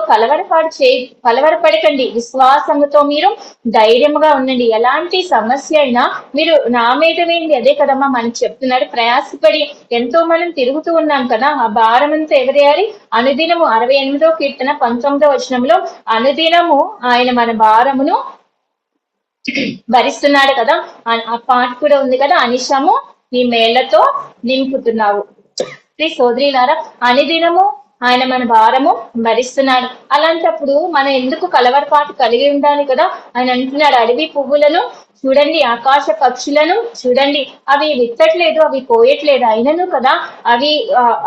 కలవరపడకండి, విశ్వాసముతో మీరు ధైర్యముగా ఉండండి. ఎలాంటి సమస్య అయినా మీరు నా మీద వేయండి. అదే కదమ్మా మనకి చెప్తున్నాడు. ప్రయాసపడి ఎంతో మనం తిరుగుతూ ఉన్నాం కదా, ఆ భారం అంతా ఎవరేయాలి? అనుదినము 68వ కీర్తన 19వ వచనంలో అనుదినము ఆయన మన భారమును భరిస్తున్నాడు కదా. ఆ పాట కూడా ఉంది కదా, అనిశము నీ మేళ్లతో నింపుతున్నావు. శ్రీ సోదరీలారా, అనుదినము ఆయన మన భారము భరిస్తున్నాడు. అలాంటప్పుడు మనం ఎందుకు కలవరపాటు కలిగి ఉండాలి కదా. ఆయన అంటున్నాడు, అడవి పువ్వులను చూడండి, ఆకాశ పక్షులను చూడండి, అవి విత్తట్లేదు, అవి పోయట్లేదు, అయినను కదా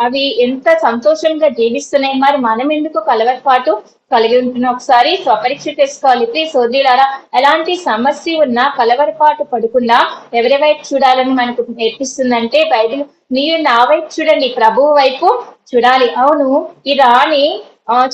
అవి ఎంత సంతోషంగా జీవిస్తున్నాయి. మరి మనం ఎందుకు కలవరపాటు కలిగి ఉంటున్నాం? ఒకసారి స్వపరీక్ష చేసుకోవాలి. ప్రియ సోదరులారా, ఎలాంటి సమస్య ఉన్నా కలవరపాటు పడకుండా ఎవరి వైపు చూడాలని మనకు నేర్పిస్తుందంటే బైబిల్. మీరు నా వైపు చూడండి, ప్రభువు వైపు చూడాలి. అవును, ఈ రాణి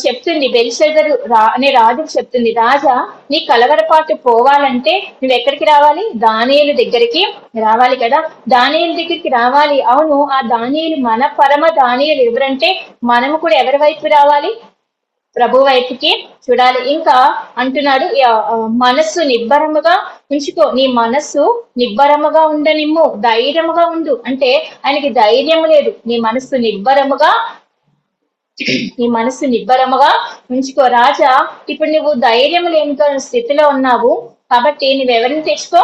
చెప్తుంది, బెల్షెజరు అనే రాజు చెప్తుంది, రాజా నీ కలవరపాటు పోవాలంటే నువ్వు ఎక్కడికి రావాలి? దానియేలు దగ్గరికి రావాలి కదా. దానియేలు దగ్గరికి రావాలి. అవును, ఆ దానియేలు మన పరమ దానియేలు ఎవరంటే మనము కూడా ఎవరి వైపు రావాలి? ప్రభు వైపుకి చూడాలి. ఇంకా అంటున్నాడు, మనస్సు నిబ్బరముగా ఉంచుకో, నీ మనస్సు నిబ్బరముగా ఉండనిమ్ము, ధైర్యముగా ఉండు. అంటే ఆయనకి ధైర్యం లేదు. నీ మనస్సు నిబ్బరముగా ఉంచుకో. రాజా, ఇప్పుడు నువ్వు ధైర్యం లేని స్థితిలో ఉన్నావు కాబట్టి నువ్వెవరిని తెచ్చుకో?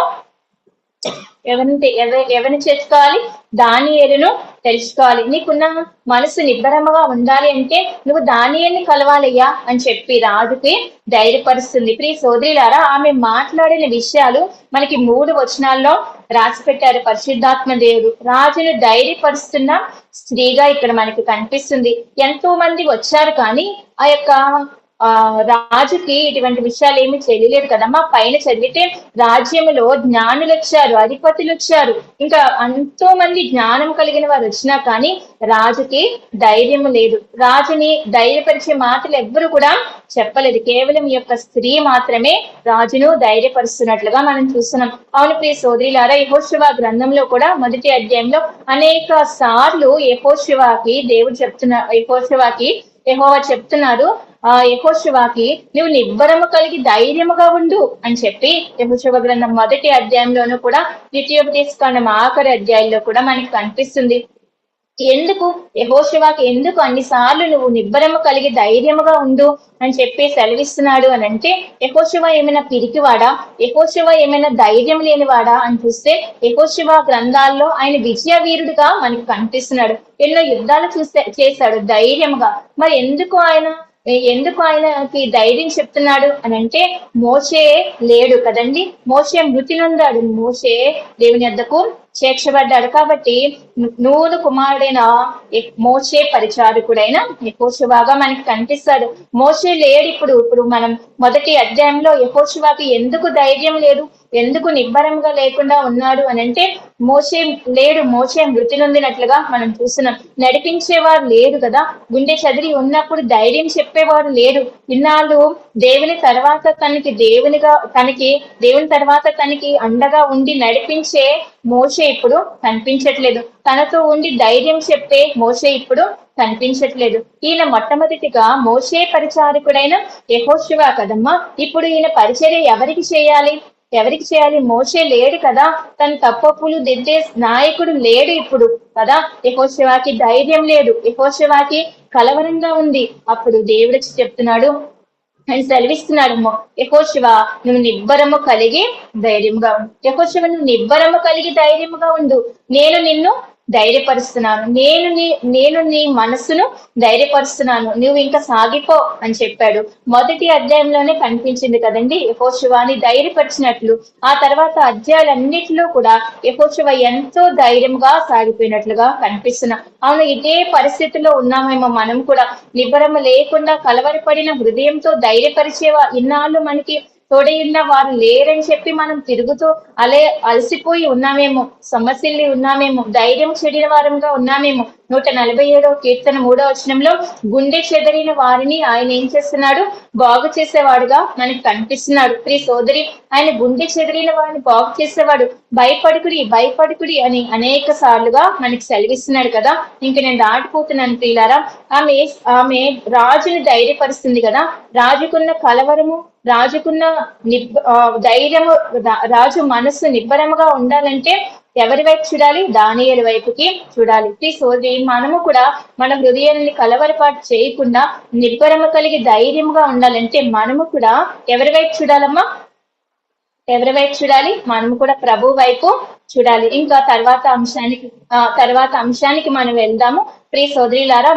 ఎవరిని చేసుకోవాలి? దానియేలును తెలుసుకోవాలి. నీకున్న మనసు నిబ్బరముగా ఉండాలి అంటే నువ్వు దానియేలుని కలవాలయ్యా అని చెప్పి రాజుకి ధైర్యపరుస్తుంది. ప్రియ సోదరులారా, ఆమె మాట్లాడిన విషయాలు మనకి 3 వచనాల్లో రాసి పెట్టారు పరిశుద్ధాత్మ దేవుడు. రాజును ధైర్యపరుస్తున్న స్త్రీగా ఇక్కడ మనకి కనిపిస్తుంది. ఎంతో మంది వచ్చారు కానీ ఆ యొక్క రాజుకి ఇటువంటి విషయాలు ఏమి తెలియలేదు కదమ్మా. పైన చదివితే రాజ్యములో జ్ఞానులు వచ్చారు, అధిపతులు వచ్చారు, ఇంకా ఎంతో మంది జ్ఞానం కలిగిన వారు వచ్చినా కానీ రాజుకి ధైర్యం లేదు. రాజుని ధైర్యపరిచే మాటలు ఎవ్వరు కూడా చెప్పలేదు. కేవలం ఈ యొక్క స్త్రీ మాత్రమే రాజును ధైర్యపరుస్తున్నట్లుగా మనం చూస్తున్నాం. అవును ప్రియ సోదరులారా, యెహోషువ గ్రంథంలో కూడా 1వ అధ్యాయంలో అనేక సార్లు యెహోషువకి యెహోవా చెప్తున్నారు, యెహోషువకి నువ్వు నిబ్బరము కలిగి ధైర్యముగా ఉండు అని చెప్పి యెహోషువ గ్రంథం 1వ అధ్యాయంలోనూ కూడా ద్వితీయోపదేశకాండం ఆఖరి అధ్యాయంలో కూడా మనకి కనిపిస్తుంది. ఎందుకు యెహోషువకి ఎందుకు అన్నిసార్లు నువ్వు నిబ్బరము కలిగి ధైర్యముగా ఉండు అని చెప్పి సెలవిస్తున్నాడు అని అంటే, యెహోషువ ఏమైనా పిరికివాడా? యెహోషువ ఏమైనా ధైర్యం లేనివాడా అని చూస్తే యెహోషువ గ్రంథాల్లో ఆయన విజయ వీరుడుగా మనకు కనిపిస్తున్నాడు. ఎన్నో యుద్ధాలు చేశాడు ధైర్యముగా. మరి ఎందుకు ఆయనకి ధైర్యం చెప్తున్నాడు అని అంటే, మోషే లేడు కదండి, మోషే మృతి నొందాడు, మోషే దేవుని వద్దకు చేర్చబడ్డాడు. కాబట్టి నూను కుమారుడైన మోషే పరిచారకుడైన యెహోషువగా మనకి కనిపిస్తాడు. మోషే లేడు. ఇప్పుడు మనం 1వ అధ్యాయంలో యెహోషువకి ఎందుకు ధైర్యం లేదు, ఎందుకు నిబ్బరంగా లేకుండా ఉన్నాడు అని అంటే, మోషే లేడు, మోషే మృతి నొందినట్లుగా మనం చూస్తున్నాం. నడిపించేవారు లేరు కదా, గుండె చదిరి ఉన్నప్పుడు ధైర్యం చెప్పేవారు లేరు. ఇన్నాళ్ళు దేవుని తర్వాత దేవుని తర్వాత తనకి అండగా ఉండి నడిపించే మోషే ఇప్పుడు కనిపించట్లేదు. తనతో ఉండి ధైర్యం చెప్పే మోషే ఇప్పుడు కనిపించట్లేదు. ఈయన మొట్టమొదటిగా మోషే పరిచారకుడైన యెహోషువ కదమ్మా. ఇప్పుడు ఈయన పరిచర్య ఎవరికి చేయాలి? మోషే లేడు కదా, తన తప్పులు దిద్దే నాయకుడు లేడు ఇప్పుడు కదా. యెహోషువకి ధైర్యం లేదు, యెహోషువకి కలవరంగా ఉంది. అప్పుడు దేవుడు చెప్తున్నాడు, అని సెలవిస్తున్నాడు. యెహోషువ నువ్వు నిబ్బరము కలిగి ధైర్యంగా ఉండు. యెహోషువ నువ్వు నిబ్బరము కలిగి ధైర్యముగా ఉండు, నేను నిన్ను ధైర్యపరుస్తున్నాను, నేను నీ మనసును ధైర్యపరుస్తున్నాను, నువ్వు ఇంకా సాగిపో అని చెప్పాడు. మొదటి అధ్యాయంలోనే కనిపించింది కదండి యెహోషువని ధైర్యపరిచినట్లు. ఆ తర్వాత అధ్యాయాలన్నిటిలో కూడా యెహోషువ ఎంతో ధైర్యంగా సాగిపోయినట్లుగా కనిపిస్తున్నా. అవును, ఇదే పరిస్థితిలో ఉన్నామేమో మనం కూడా. నిబ్బరము లేకుండా కలవరపడిన హృదయంతో ధైర్యపరిచేవా ఇన్నాళ్ళు మనకి తోడైన వారు లేరని చెప్పి మనం తిరుగుతూ అలసిపోయి ఉన్నామేమో, సమస్యల్ని ఉన్నామేమో, ధైర్యం చెడిన వారంగా ఉన్నామేమో. 147వ కీర్తన 3వ వచనంలో గుండె చెదరిన వారిని ఆయన ఏం చేస్తున్నాడు? బాగు చేసేవాడుగా మనకి కనిపిస్తున్నాడు. ప్రియ సోదరి, ఆయన గుండె చెదిరిన వారిని బాగు చేసేవాడు. భయపడుకుడి అని అనేక సార్లుగా మనకి సెలవిస్తున్నాడు కదా. ఇంక నేను దాటిపోతున్నాను ప్రియులారా. ఆమె రాజుని ధైర్యపరుస్తుంది కదా. రాజుకున్న కలవరము, రాజుకున్న ధైర్యము, రాజు మనస్సు నిబ్బరముగా ఉండాలంటే ఎవరి వైపు చూడాలి? దానియేలు వైపుకి చూడాలి. ప్లీజ్ సోదరి, మనము కూడా మన హృదయాన్ని కలవరపాటు చేయకుండా నిబ్బరము కలిగి ధైర్యంగా ఉండాలంటే మనము కూడా ఎవరి వైపు చూడాలమ్మా? ఎవరి వైపు చూడాలి? మనము కూడా ప్రభు వైపు చూడాలి. ఇంకా తర్వాత అంశానికి మనం వెళ్దాము. ప్రియ సోదరిలారా,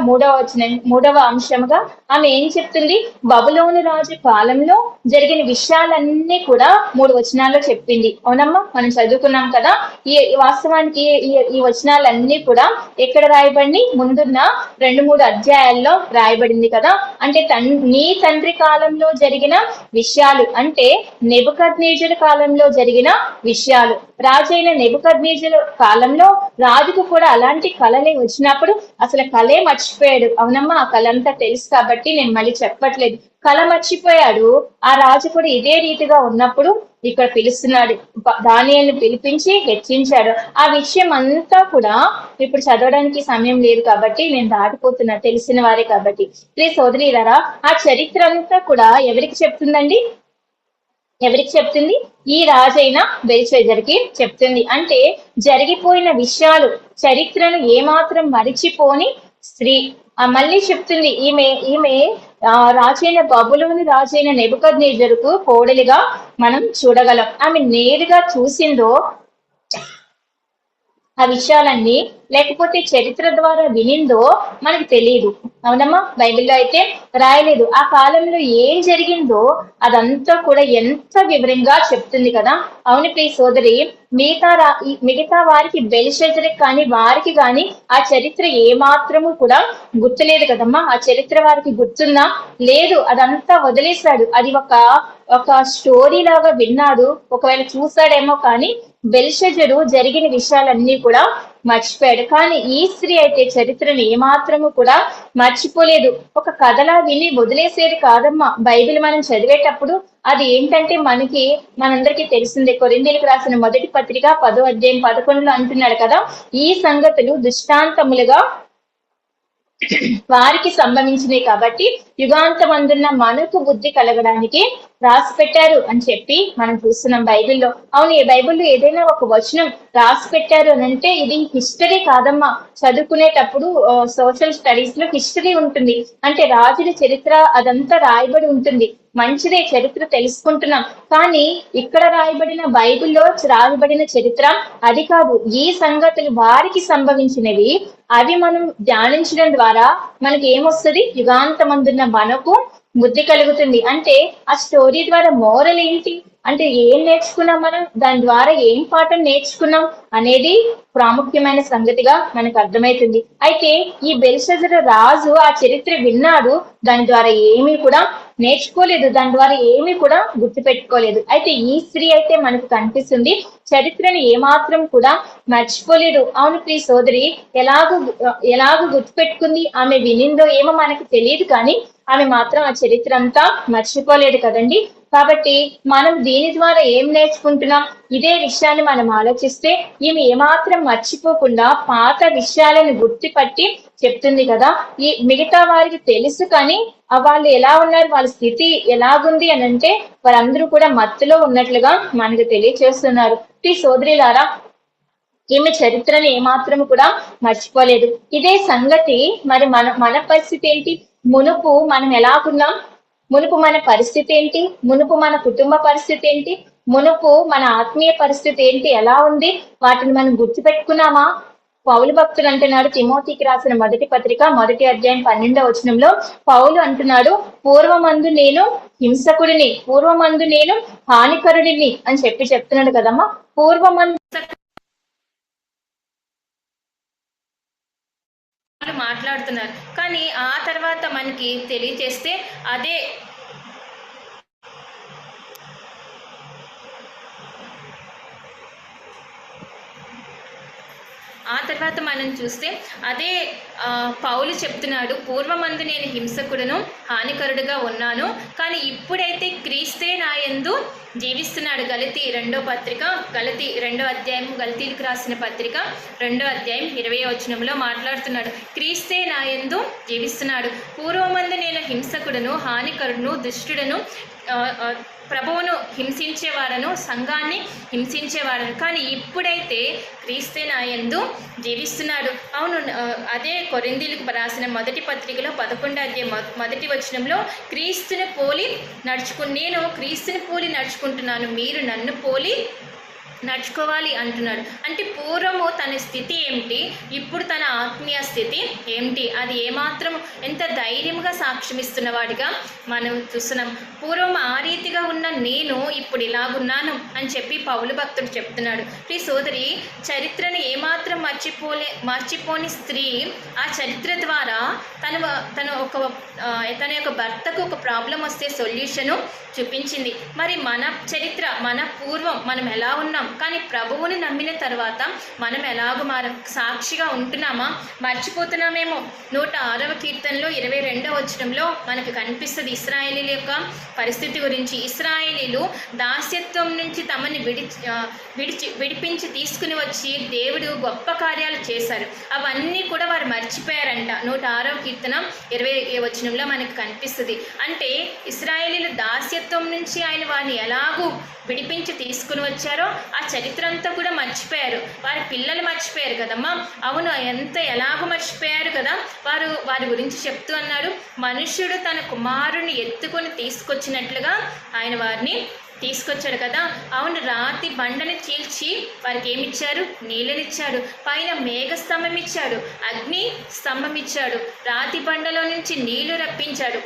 మూడవ అంశముగా ఆమె ఏం చెప్తుంది? బబులోను రాజు కాలంలో జరిగిన విషయాలన్నీ కూడా 3 వచనాల్లో చెప్పింది. అవునమ్మా, మనం చదువుకున్నాం కదా. ఈ వాస్తవానికి ఈ వచనాలన్నీ కూడా ఎక్కడ రాయబడి? ముందున్న 2-3 అధ్యాయాల్లో రాయబడింది కదా. అంటే నీ తండ్రి కాలంలో జరిగిన విషయాలు, అంటే నెబుకద్నెజరు కాలంలో జరిగిన విషయాలు. రాజైన నెబుకద్నెజరు కాలంలో రాజుకు కూడా అలాంటి కళలే వచ్చినప్పుడు అసలు కళే మర్చిపోయాడు. అవునమ్మా, ఆ కళ అంతా తెలుసు కాబట్టి నేను మళ్ళీ చెప్పట్లేదు. కళ మర్చిపోయాడు. ఆ రాజు కూడా ఇదే రీతిగా ఉన్నప్పుడు ఇక్కడ పిలుస్తున్నాడు, దానియేలుని పిలిపించి హెచ్చించాడు. ఆ విషయం అంతా కూడా ఇప్పుడు చదవడానికి సమయం లేదు కాబట్టి నేను దాటిపోతున్నా, తెలిసిన వారే కాబట్టి. ప్లీజ్ సోదరిలారా, ఆ చరిత్ర అంతా కూడా ఎవరికి చెప్తుందండి? ఎవరికి చెప్తుంది? ఈ రాజైన బెల్షెజర్కి చెప్తుంది. అంటే జరిగిపోయిన విషయాలు, చరిత్రను ఏమాత్రం మరిచిపోని స్త్రీ. మళ్ళీ చెప్తుంది, ఈమె రాజైన బబులోని రాజైన నెబుకద్నెజరుకు కోడలిగా మనం చూడగలం. ఆమె నేరుగా చూసిందో ఆ విషయాలన్నీ, లేకపోతే చరిత్ర ద్వారా వినిందో మనకు తెలియదు. అవునమ్మా, బైబిల్లో అయితే రాయలేదు. ఆ కాలంలో ఏం జరిగిందో అదంతా కూడా ఎంత వివరంగా చెప్తుంది కదా. అవును ప్రియ సోదరి, మిగతా వారికి బెల్షెజర్కి కానీ వారికి కానీ ఆ చరిత్ర ఏమాత్రము కూడా గుర్తులేదు కదమ్మా. ఆ చరిత్ర వారికి గుర్తుందా? లేదు. అదంతా వదిలేశాడు. అది ఒక స్టోరీ లాగా విన్నాడు, ఒకవేళ చూసాడేమో, కానీ బెల్షెజరు జరిగిన విషయాలన్నీ కూడా మర్చిపోయాడు. కానీ ఈ స్త్రీ అయితే చరిత్రను ఏమాత్రము కూడా మర్చిపోలేదు. ఒక కథలా విని వదిలేసేది కాదమ్మా. బైబిల్ మనం చదివేటప్పుడు అది ఏంటంటే మనందరికీ తెలిసిందే. కొరింథీయులకు రాసిన మొదటి పత్రిక 10వ అధ్యాయం 11లో అంటున్నాడు కదా, ఈ సంగతులు దృష్టాంతములుగా వారికి సంభవించినాయి కాబట్టి యుగాంతమందున్న మనకు బుద్ధి కలగడానికి రాసి పెట్టారు అని చెప్పి మనం చూస్తున్నాం బైబిల్లో. అవును, ఈ బైబిల్లో ఏదైనా ఒక వచనం రాసి పెట్టారు అని అంటే ఇది హిస్టరీ కాదమ్మా. చదువుకునేటప్పుడు సోషల్ స్టడీస్ లో హిస్టరీ ఉంటుంది, అంటే రాజుల చరిత్ర అదంతా రాయబడి ఉంటుంది. మంచిదే, చరిత్ర తెలుసుకుంటున్నాం. కానీ ఇక్కడ రాయబడిన బైబిల్లో రాయబడిన చరిత్ర అది కాదు. ఈ సంగతులు వారికి సంభవించినవి. అవి మనం ధ్యానించడం ద్వారా మనకి ఏమొస్తుంది? యుగాంతమందున్న మనకు బుద్ధి కలుగుతుంది. అంటే ఆ స్టోరీ ద్వారా మోరల్ ఏంటి అంటే ఏం నేర్చుకున్నాం మనం, దాని ద్వారా ఏం పాఠం నేర్చుకున్నాం అనేది ప్రాముఖ్యమైన సంగతిగా మనకు అర్థమవుతుంది. అయితే ఈ బెల్షెజరు రాజు ఆ చరిత్ర విన్నాడు, దాని ద్వారా ఏమీ కూడా నేర్చుకోలేదు, దాని ద్వారా ఏమీ కూడా గుర్తు పెట్టుకోలేదు. అయితే ఈ స్త్రీ అయితే మనకు కనిపిస్తుంది చరిత్రను ఏమాత్రం కూడా మర్చిపోలేదు. అవును ప్రియ సోదరి, ఎలాగూ గుర్తు పెట్టుకుంది? ఆమె వినిందో ఏమో మనకు తెలియదు, కానీ ఆమె మాత్రం ఆ చరిత్ర అంతా మర్చిపోలేదు కదండి. కాబట్టి మనం దీని ద్వారా ఏం నేర్చుకుంటున్నాం? ఇదే విషయాన్ని మనం ఆలోచిస్తే ఈమె ఏమాత్రం మర్చిపోకుండా పాత విషయాలను గుర్తుపట్టి చెప్తుంది కదా. ఈ మిగతా వారికి తెలుసు, కానీ వాళ్ళు ఎలా ఉన్నారు, వాళ్ళ స్థితి ఎలాగుంది అని అంటే వారందరూ కూడా మత్తులో ఉన్నట్లుగా మనకు తెలియచేస్తున్నారు. ఈ సోదరిలారా, ఈమె చరిత్రను ఏమాత్రం కూడా మర్చిపోలేదు. ఇదే సంగతి మరి మన పరిస్థితి ఏంటి? మునుపు మనం ఎలాగున్నాం? మునుపు మన పరిస్థితి ఏంటి, మునుపు మన కుటుంబ పరిస్థితి ఏంటి, మునుపు మన ఆత్మీయ పరిస్థితి ఏంటి, ఎలా ఉంది, వాటిని మనం గుర్తుపెట్టుకున్నామా? పౌలు భక్తుడు అంటున్నాడు తిమోతికి రాసిన మొదటి పత్రిక 1వ అధ్యాయం 12వ వచనంలో పౌలు అంటున్నాడు, పూర్వమందు నేను హింసకుడిని, పూర్వమందు నేను హానికరుడిని అని చెప్తున్నాడు కదమ్మా. పూర్వమందు మాట్లాడుతున్నారు, కానీ ఆ తర్వాత మనకి తెలియజేస్తే అదే మనం చూస్తే అదే పౌలు చెప్తున్నాడు, పూర్వమందు నేను హింసకుడును హానికరుడుగా ఉన్నాను, కానీ ఇప్పుడైతే క్రీస్తే నా యందు జీవిస్తున్నాడు. గలతీ 2వ పత్రిక, గలతీ 2వ అధ్యాయం, గలతీలకు రాసిన పత్రిక 2వ అధ్యాయం 20వ వచనంలో మాట్లాడుతున్నాడు, క్రీస్తే నా యందు జీవిస్తున్నాడు. పూర్వమందు నేను హింసకుడును హానికరుడును దుష్టుడను, ప్రభువును హింసించేవాడను, సంఘాన్ని హింసించేవాడను, కానీ ఇప్పుడైతే క్రీస్తే నా యందు జీవిస్తున్నాడు. అవును, అదే కొరింథీయులకు రాసిన మొదటి పత్రికలో 11వ అధ్యాయం 1వ వచనంలో క్రీస్తుని పోలి నేను క్రీస్తుని పోలి నడుచుకుంటున్నాను, మీరు నన్ను పోలి నడుచుకోవాలి అంటున్నాడు. అంటే పూర్వము తన స్థితి ఏమిటి, ఇప్పుడు తన ఆత్మీయ స్థితి ఏమిటి, అది ఏమాత్రం ఎంత ధైర్యంగా సాక్ష్యమిస్తున్నవాడిగా మనం చూస్తున్నాం. పూర్వం ఆ రీతిగా ఉన్న నేను ఇప్పుడు ఇలాగున్నాను అని చెప్పి పౌలు భక్తుడు చెప్తున్నాడు. ఈ సోదరి చరిత్రను ఏమాత్రం మర్చిపోని స్త్రీ ఆ చరిత్ర ద్వారా తన యొక్క భర్తకు ఒక ప్రాబ్లం వస్తే సొల్యూషను చూపించింది. మరి మన చరిత్ర, మన పూర్వం మనం ఎలా ఉన్నాం, కానీ ప్రభువుని నమ్మిన తర్వాత మనం ఎలాగో సాక్షిగా ఉంటున్నామా, మర్చిపోతున్నామేమో. 106వ కీర్తనలో 22వ వచనంలో మనకు కనిపిస్తుంది ఇశ్రాయేలీల యొక్క పరిస్థితి గురించి. ఇశ్రాయేలీలు దాస్యత్వం నుంచి తమని విడిపించి తీసుకుని వచ్చి దేవుడు గొప్ప కార్యాలు చేశారు, అవన్నీ కూడా వారు మర్చిపోయారంట. 106వ కీర్తన 20వ వచనంలో మనకు కనిపిస్తుంది. అంటే ఇశ్రాయేలీలు దాస్యత్వం నుంచి ఆయన వారిని ఎలాగూ విడిపించి తీసుకుని వచ్చారో ఆ చరిత్ర అంతా కూడా మర్చిపోయారు. వారి పిల్లలు మర్చిపోయారు కదమ్మా. అవును, ఎలాగో మర్చిపోయారు కదా. వారి గురించి చెప్తూ అన్నాడు, మనుష్యుడు తన కుమారుని ఎత్తుకొని తీసుకొచ్చినట్లుగా ఆయన వారిని తీసుకొచ్చాడు కదా. అవును, రాతి బండని చీల్చి వారికి ఏమిచ్చారు, నీళ్ళనిచ్చాడు, పైన మేఘ స్తంభం ఇచ్చాడు, అగ్ని స్తంభం ఇచ్చాడు, రాతి బండలో నుంచి నీళ్లు రప్పించాడు,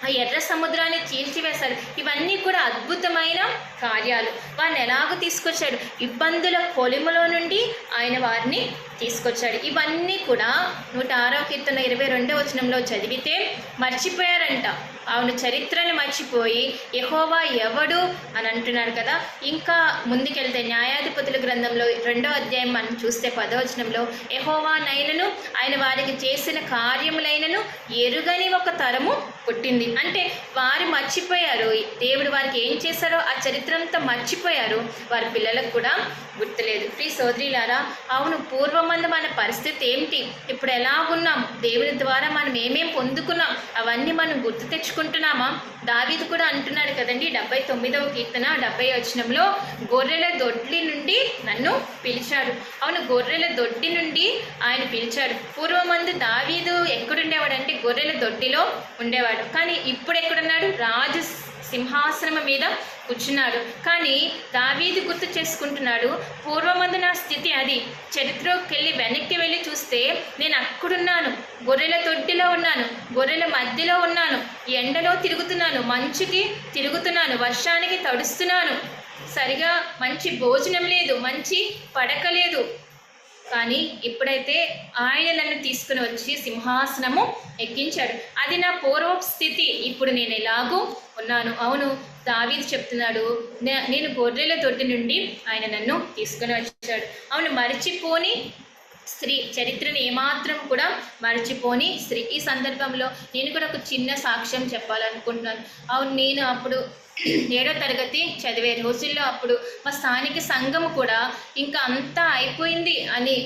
ఆ ఎర్ర సముద్రాన్ని చీల్చివేశాడు. ఇవన్నీ కూడా అద్భుతమైన కార్యాలు. వారిని ఎలాగో తీసుకొచ్చాడు, ఇబ్బందుల కొలిములో నుండి ఆయన వారిని తీసుకొచ్చాడు. ఇవన్నీ కూడా 106వ కీర్తన 22వ వచనంలో చదివితే మర్చిపోయారంట. అవును, చరిత్రను మర్చిపోయి యెహోవా ఎవడు అని అంటున్నాడు కదా. ఇంకా ముందుకెళ్తే న్యాయాధిపతుల గ్రంథంలో 2వ అధ్యాయం మనం చూస్తే 10వ వచనంలో యెహోవా నైనను ఆయన వారికి చేసిన కార్యములైనను ఎరుగని ఒక తరము పుట్టింది. అంటే వారు మర్చిపోయారు, దేవుడు వారికి ఏం చేశారో ఆ చరిత్ర అంతా మర్చిపోయారు, వారి పిల్లలకు కూడా గుర్తులేదు. ప్రియ సోదరులారా, అవును, పూర్వమందు మన పరిస్థితి ఏమిటి, ఇప్పుడు ఎలాగున్నాం, దేవుని ద్వారా మనం ఏమేం పొందుకున్నాం, అవన్నీ మనం గుర్తు తెచ్చుకుంటున్నామా? దావీదు కూడా అంటున్నాడు కదండి 79వ కీర్తన 70వ వచనంలో, గొర్రెల దొడ్డి నుండి నన్ను పిలిచాడు. అవును, గొర్రెల దొడ్డి నుండి ఆయన పిలిచాడు. పూర్వమందు దావీదు ఎక్కడుండేవాడు అంటే గొర్రెల దొడ్డిలో ఉండేవాడు, కానీ ఇప్పుడు ఎక్కడున్నాడు, రాజు సింహాసనం మీద కూర్చున్నాడు. కానీ దావీదు గుర్తు చేసుకుంటున్నాడు, పూర్వమందు నా స్థితి అది, చరిత్రకి వెనక్కి వెళ్ళి చూస్తే నేను అక్కడున్నాను, గొర్రెల తొట్టిలో ఉన్నాను, గొర్రెల మధ్యలో ఉన్నాను, ఎండలో తిరుగుతున్నాను, మంచుకి తిరుగుతున్నాను, వర్షానికి తడుస్తున్నాను, సరిగా మంచి భోజనం లేదు, మంచి పడక లేదు, కానీ ఇప్పుడైతే ఆయన నన్ను తీసుకుని వచ్చి సింహాసనము ఎక్కించాడు. అది నా పూర్వపు స్థితి, ఇప్పుడు నేను ఎలాగూ ఉన్నాను. అవును, దావీదు చెప్తున్నాడు, నేను గొర్రెల దొడ్డి నుండి ఆయన నన్ను తీసుకుని వచ్చాడు. అవును, మరిచిపోని స్త్రీ, చరిత్రను ఏమాత్రం కూడా మర్చిపోని స్త్రీ. ఈ సందర్భంలో నేను కూడా ఒక చిన్న సాక్ష్యం చెప్పాలనుకుంటున్నాను. అవును, నేను అప్పుడు 7వ తరగతి చదివే రోజుల్లో అప్పుడు మా స్థానిక సంఘము కూడా ఇంకా అంతా అయిపోయింది అని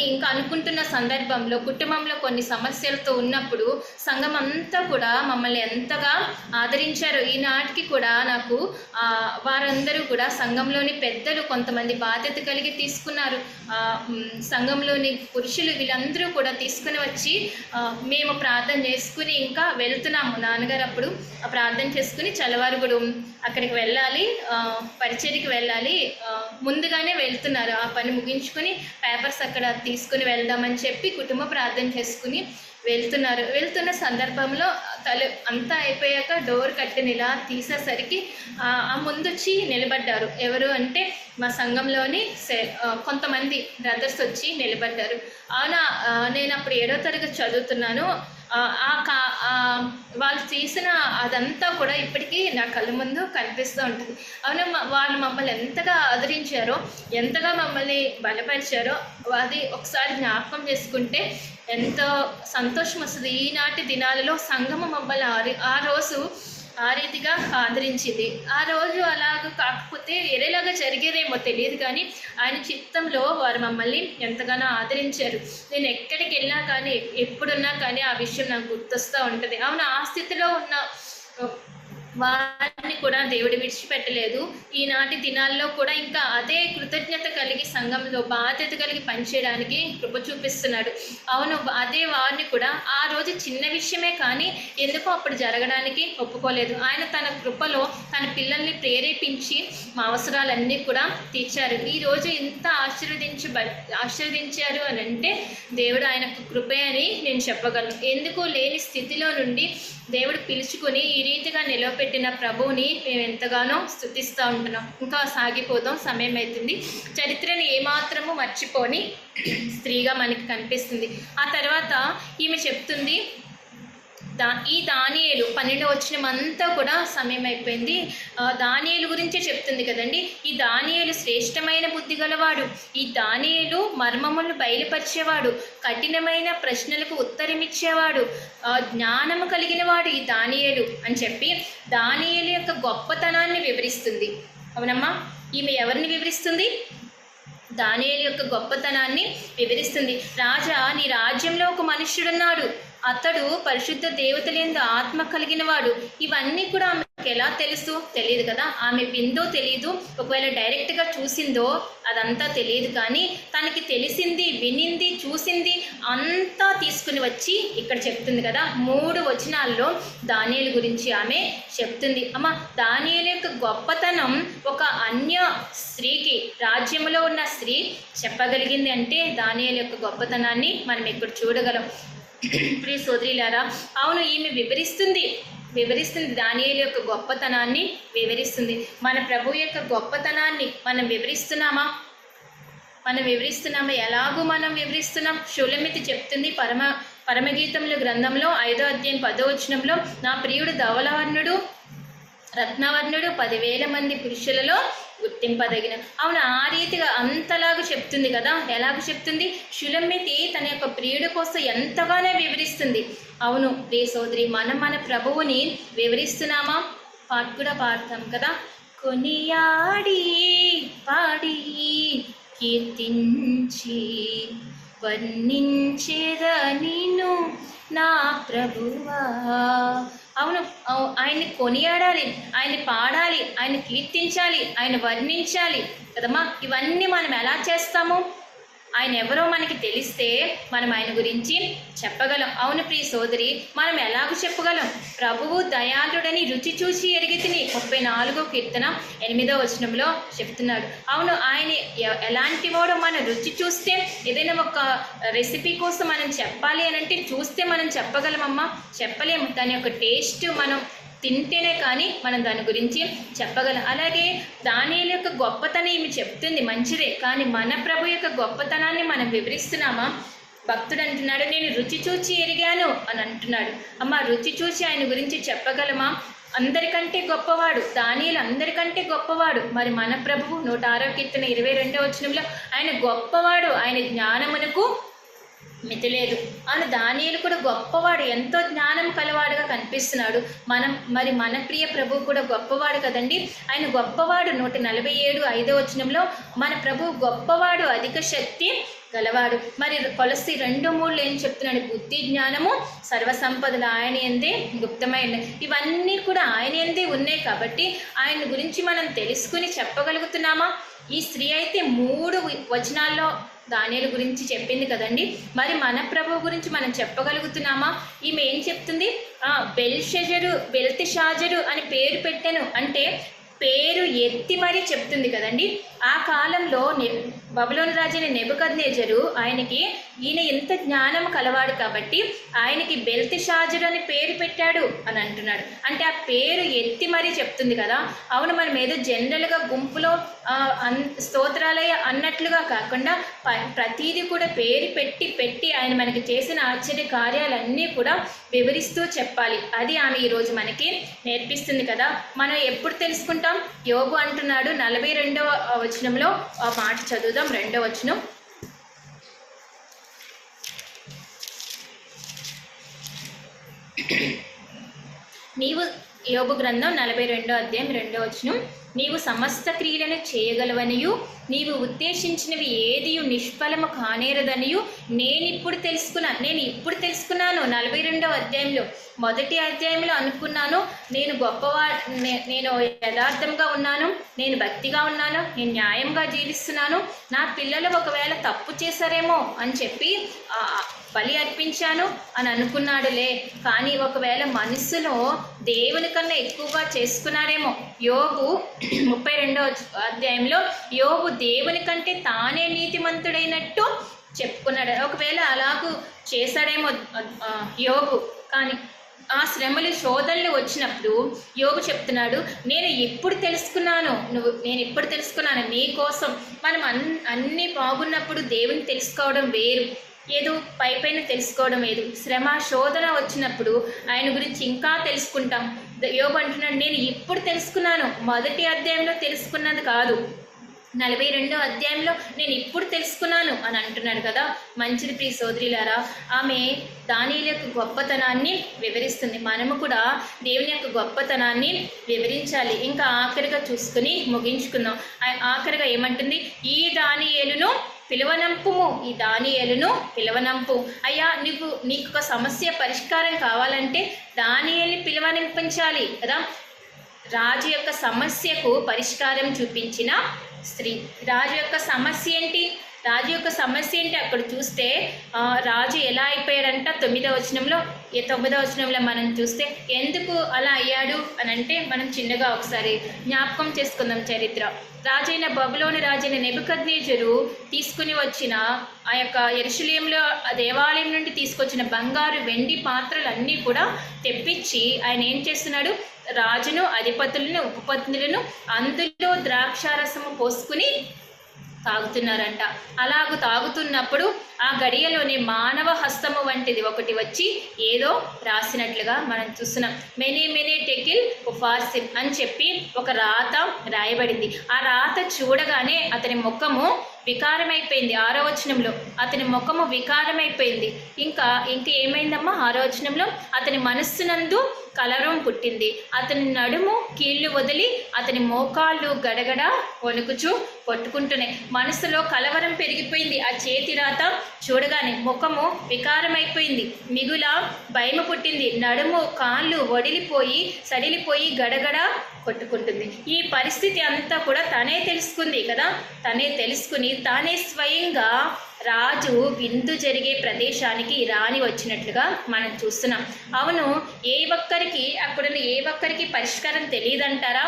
ఇంకా అనుకుంటున్న సందర్భంలో కుటుంబంలో కొన్ని సమస్యలతో ఉన్నప్పుడు సంఘం అంతా కూడా మమ్మల్ని ఎంతగా ఆదరించారు. ఈనాటికి కూడా నాకు వారందరూ కూడా సంఘంలోని పెద్దలు కొంతమంది బాధ్యత కలిగి తీసుకున్నారు. సంఘంలోని పురుషులు వీళ్ళందరూ కూడా తీసుకుని వచ్చి మేము ప్రార్థన చేసుకుని ఇంకా వెళ్తున్నాము. నాన్నగారు అప్పుడు ప్రార్థన చేసుకుని చలవారుగుడు అక్కడికి వెళ్ళాలి, పరిచర్యకి వెళ్ళాలి, ముందుగానే వెళ్తున్నారు. ఆ పని ముగించుకొని పేపర్స్ అక్కడ తీసుకుని వెళ్దామని చెప్పి కుటుంబ ప్రార్థన చేసుకుని వెళ్తున్న సందర్భంలో అంతా అయిపోయాక డోర్ కట్టెని ఇలా తీసేసరికి ఆ ముందొచ్చి నిలబడ్డారు. ఎవరు అంటే మా సంఘంలోని కొంతమంది బ్రదర్స్ వచ్చి నిలబడ్డారు. అవునా, నేను అప్పుడు 7వ తరగతి చదువుతున్నాను. వాళ్ళు చేసిన అదంతా కూడా ఇప్పటికీ నా కళ్ళ ముందు కనిపిస్తూ ఉంటుంది. అవును, వాళ్ళు మమ్మల్ని ఎంతగా ఆదరించారో, ఎంతగా మమ్మల్ని బలపరిచారో అది ఒకసారి జ్ఞాపకం చేసుకుంటే ఎంతో సంతోషం వస్తుంది. ఈనాటి దినాలలో సంఘము మమ్మల్ని ఆ రోజు ఆ రీతిగా ఆదరించింది. ఆ రోజు అలాగ కాకపోతే వేరేలాగా జరిగేదేమో తెలియదు, కానీ ఆయన చిత్తంలో వారు మమ్మల్ని ఎంతగానో ఆదరించారు. నేను ఎక్కడికి వెళ్ళినా కానీ, ఎప్పుడున్నా కానీ ఆ విషయం నాకు గుర్తొస్తూ ఉంటుంది. అవును, ఆ స్థితిలో ఉన్న వారిని కూడా దేవుడు విడిచిపెట్టలేదు. ఈనాటి దినాల్లో కూడా ఇంకా అదే కృతజ్ఞత కలిగి సంఘంలో బాధ్యత కలిగి పనిచేయడానికి కృప చూపిస్తున్నాడు. అవును, అదే వారిని కూడా ఆ రోజు చిన్న విషయమే కానీ ఎందుకో అప్పుడు జరగడానికి ఒప్పుకోలేదు. ఆయన తన కృపలో తన పిల్లల్ని ప్రేరేపించి మా అవసరాలన్నీ కూడా తీర్చారు. ఈరోజు ఇంత ఆశీర్వదించారు అని అంటే దేవుడు ఆయనకు కృపే అని నేను చెప్పగలను. ఎందుకు లేని స్థితిలో నుండి దేవుడు పిలుచుకుని ఈ రీతిగా నిలవపెట్టిన ప్రభువుని మేము ఎంతగానో స్తుతిస్తూ ఉంటున్నాం. ఇంకా సాగిపోదాం, సమయం అవుతుంది. చరిత్రని ఏమాత్రము మర్చిపోని స్త్రీగా మనకి కనిపిస్తుంది. ఆ తర్వాత ఈమె చెప్తుంది, ఈ దానియేలు 12వ వచనం అంతా కూడా సమయం అయిపోయింది. దానియేలు గురించే చెప్తుంది కదండి. ఈ దానియేలు శ్రేష్టమైన బుద్ధి గలవాడు, ఈ దానియేలు మర్మములను బయలుపరిచేవాడు, కఠినమైన ప్రశ్నలకు ఉత్తరమిచ్చేవాడు, జ్ఞానము కలిగిన వాడు ఈ దానియేలు అని చెప్పి దానియేలు యొక్క గొప్పతనాన్ని వివరిస్తుంది. అవునమ్మా, ఈమె ఎవరిని వివరిస్తుంది? దానియేలు యొక్క గొప్పతనాన్ని వివరిస్తుంది. రాజా, నీ రాజ్యంలో ఒక మనుష్యుడున్నాడు, అతడు పరిశుద్ధ దేవతలందు ఆత్మ కలిగిన వాడు. ఇవన్నీ కూడా ఆమెకు ఎలా తెలుసు? తెలియదు కదా. ఆమె విందో తెలియదు, ఒకవేళ డైరెక్ట్గా చూసిందో అదంతా తెలియదు, కానీ తనకి తెలిసింది, వినింది, చూసింది అంతా తీసుకుని వచ్చి ఇక్కడ చెప్తుంది కదా. 3 వచనాల్లో దానియేలు గురించి ఆమె చెప్తుంది. అమ్మ, దానియేలు యొక్క గొప్పతనం ఒక అన్య స్త్రీకి, రాజ్యంలో ఉన్న స్త్రీ చెప్పగలిగింది అంటే దానియేలు యొక్క గొప్పతనాన్ని మనం ఇక్కడ చూడగలం. ప్రియ సోదరులారా, అవును, ఈమె వివరిస్తుంది దానియేలు యొక్క గొప్పతనాన్ని వివరిస్తుంది. మన ప్రభు యొక్క గొప్పతనాన్ని మనం వివరిస్తున్నామా? ఎలాగూ మనం వివరిస్తున్నాం? షూలమితి చెప్తుంది పరమగీతముల గ్రంథంలో 5వ అధ్యాయం 10వ వచనంలో, నా ప్రియుడు ధవలవర్ణుడు రత్నవర్ణుడు 10,000 మంది పురుషులలో గుర్తింపదగిన. అవును, ఆ రీతిగా అంతలాగా చెప్తుంది కదా. ఎలాగ చెప్తుంది? షులమితి తన యొక్క ప్రియుడి కోసం ఎంతగానో వివరిస్తుంది. అవును ప్రియ సోదరి, మన ప్రభువుని వివరిస్తున్నామా? పాట కూడా పాడతాం కదా. కొనియాడి పాడి కీర్తించి వర్ణించేద నిన్ను నా ప్రభువా. అవును, ఆయన్ని కొనియాడాలి, ఆయన్ని పాడాలి, ఆయన కీర్తించాలి, ఆయన వర్ణించాలి కదమ్మా. ఇవన్నీ మనం ఎలా చేస్తాము? ఆయన ఎవరో మనకి తెలిస్తే మనం ఆయన గురించి చెప్పగలం. అవును ప్రియ సోదరి, మనం ఎలాగ చెప్పగలం? ప్రభువు దయాళుడని రుచి చూసి ఎరిగితిని 34వ కీర్తన 8వ వచనంలో చెప్తున్నాడు. అవును, ఆయన ఎలాంటి వాడో మనం రుచి చూస్తే, ఏదైనా ఒక రెసిపీ కోసం మనం చెప్పాలి అని అంటే చూస్తే మనం చెప్పగలమమ్మా? చెప్పలేము. దాని యొక్క టేస్ట్ మనం తింటేనే కానీ మనం దాని గురించి చెప్పగలం. అలాగే దానియేలు యొక్క గొప్పతనం ఈమె చెప్తుంది, మంచిదే, కానీ మన ప్రభు యొక్క గొప్పతనాన్ని మనం వివరిస్తున్నామా? భక్తుడు అంటున్నాడు, నేను రుచి చూచి ఎరిగాను అని అంటున్నాడు. అమ్మ, రుచి చూసి ఆయన గురించి చెప్పగలమా? అందరికంటే గొప్పవాడు దానియేలు, అందరికంటే గొప్పవాడు. మరి మన ప్రభువు 106వ కీర్తన 22వ వచనంలో ఆయన గొప్పవాడు, ఆయన జ్ఞానమునకు మితి లేదు. అవును, దానియేలు కూడా గొప్పవాడు, ఎంతో జ్ఞానం కలవాడుగా కనిపిస్తున్నాడు. మన ప్రియ ప్రభువు కూడా గొప్పవాడు కదండి. ఆయన గొప్పవాడు. 147:5 మన ప్రభువు గొప్పవాడు, అధిక శక్తి గలవాడు. మరి కొలస్సీ 2:3 ఏం చెప్తున్నాడు? బుద్ధి జ్ఞానము సర్వసంపదలు ఆయన యందే గుప్తమైన. ఇవన్నీ కూడా ఆయన యందే ఉన్నాయి కాబట్టి ఆయన గురించి మనం తెలుసుకుని చెప్పగలుగుతున్నామా? ఈ స్త్రీ అయితే 3 వచనాల్లో దానియేలు గురించి చెప్పింది కదండి. మరి మన ప్రభువు గురించి మనం చెప్పగలుగుతున్నామా? ఈమె ఏం చెప్తుంది? బెల్తెషాజరు అని పేరు పెట్టాను అంటే పేరు ఎత్తి మరీ చెప్తుంది కదండి. ఆ కాలంలో బబులోను రాజైన నెబుకద్నెజరు ఈయన ఎంత జ్ఞానం కలవాడు కాబట్టి ఆయనకి బెల్తెషాజరు అని పేరు పెట్టాడు అని అంటున్నాడు. అంటే ఆ పేరు ఎత్తి మరీ చెప్తుంది కదా. అవును, మనం ఏదో జనరల్గా గుంపులో స్తోత్రాలయ అన్నట్లుగా కాకుండా ప్రతీది కూడా పేరు పెట్టి ఆయన మనకి చేసిన ఆశ్చర్య కార్యాలన్నీ కూడా వివరిస్తూ చెప్పాలి. అది ఆమె ఈరోజు మనకి నేర్పిస్తుంది కదా. మనం ఎప్పుడు తెలుసుకుంటాం? యోబు అంటున్నాడు 42వ వచనంలో ఆ మాట చదువుదాం. 2వ వచనం. నీవు యోబు గ్రంథం 42వ అధ్యాయం 2వ వచనం. నీవు సమస్త క్రియలను చేయగలవనియు నీవు ఉద్దేశించినవి ఏదియు నిష్ఫలము కానేరదనియు నేను ఇప్పుడు తెలుసుకున్నాను. 42వ అధ్యాయంలో మొదటి అధ్యాయంలో అనుకున్నాను నేను నేను యథార్థంగా ఉన్నాను, నేను భక్తిగా ఉన్నాను, నేను న్యాయంగా జీవిస్తున్నాను, నా పిల్లలు ఒకవేళ తప్పు చేశారేమో అని చెప్పి బలి అర్పించాను అని అనుకున్నాడులే. కానీ ఒకవేళ మనసులో దేవుని కన్నా ఎక్కువగా చేసుకున్నారేమో. యోబు 32వ అధ్యాయంలో యోబు దేవుని కంటే తానే నీతిమంతుడైనట్టు చెప్పుకున్నాడు. ఒకవేళ అలాగూ చేశాడేమో యోబు. కానీ ఆ శ్రమలు శోధనలు వచ్చినప్పుడు యోబు చెప్తున్నాడు నేను ఇప్పుడు తెలుసుకున్నాను నీ కోసం. మనం అన్నీ బాగున్నప్పుడు దేవుని తెలుసుకోవడం వేరు, ఏదో పైపైన తెలుసుకోవడం వేరు. శ్రమ శోధన వచ్చినప్పుడు ఆయన గురించి ఇంకా తెలుసుకుంటాం. యోబు అంటున్నాడు నేను ఇప్పుడు తెలుసుకున్నాను, మొదటి అధ్యాయంలో తెలుసుకున్నది కాదు, 42వ అధ్యాయంలో నేను ఇప్పుడు తెలుసుకున్నాను అని అంటున్నాడు కదా. మంచిది ప్రియ సోదరులారా, ఆమె దానియేలు యొక్క గొప్పతనాన్ని వివరిస్తుంది. మనము కూడా దేవుని యొక్క గొప్పతనాన్ని వివరించాలి. ఇంకా ఆఖరిగా చూసుకుని ముగించుకుందాం. ఆఖరిగా ఏమంటుంది? ఈ దానియేలును పిలవనంపు. అయ్యా, నీకు ఒక సమస్య పరిష్కారం కావాలంటే దానియేలుని పిలవనింపించాలి కదా. రాజు యొక్క సమస్యకు పరిష్కారం చూపించిన స్త్రీ. రాజు యొక్క సమస్య ఏంటి? అక్కడ చూస్తే రాజు ఎలా అయిపోయాడంట 9వ వచనంలో మనం చూస్తే ఎందుకు అలా అయ్యాడు అని అంటే మనం చిన్నగా ఒకసారి జ్ఞాపకం చేసుకుందాం చరిత్ర. బబులోను రాజైన నెబుకద్నెజరు తీసుకుని వచ్చిన ఆ యొక్క యెరూషలేములో దేవాలయం నుండి తీసుకొచ్చిన బంగారు వెండి పాత్రలన్నీ కూడా తెప్పించి ఆయన ఏం చేస్తున్నాడు? రాజును, అధిపతులను, ఉపపత్నులను అందులో ద్రాక్షారసము పోసుకుని తాగుతున్నారంట. అలాగూ తాగుతున్నప్పుడు ఆ గడియలోని మానవ హస్తము వంటిది ఒకటి వచ్చి ఏదో రాసినట్లుగా మనం చూస్తున్నాం. మెనీ టెకిల్ ఉఫార్సిమ్ అని చెప్పి ఒక రాత రాయబడింది. ఆ రాత చూడగానే అతని ముఖము వికారమైపోయింది. 6వ వచనంలో అతని ముఖము వికారమైపోయింది. ఇంకా ఏమైందమ్మా? 6వ వచనంలో అతని మనస్సునందు కలవరం పుట్టింది. అతని నడుము కీళ్లు వదిలి అతని మోకాళ్ళు గడగడ వణుకుచూ కొట్టుకుంటున్నాయి. మనసులో కలవరం పెరిగిపోయింది. ఆ చేతి రాత చూడగానే ముఖము వికారమైపోయింది, మిగుల భయం పుట్టింది. నడుము కాళ్ళు సడిలిపోయి గడగడ కొట్టుకుంటుంది. ఈ పరిస్థితి అంతా కూడా తనే తెలుసుకుంది కదా. తనే తెలుసుకుని తానే స్వయంగా రాజు విందు జరిగే ప్రదేశానికి రాని వచ్చినట్లుగా మనం చూస్తున్నాం. అవును, అక్కడున్న ఏ ఒక్కరికి పరిష్కారం తెలియదంటారా?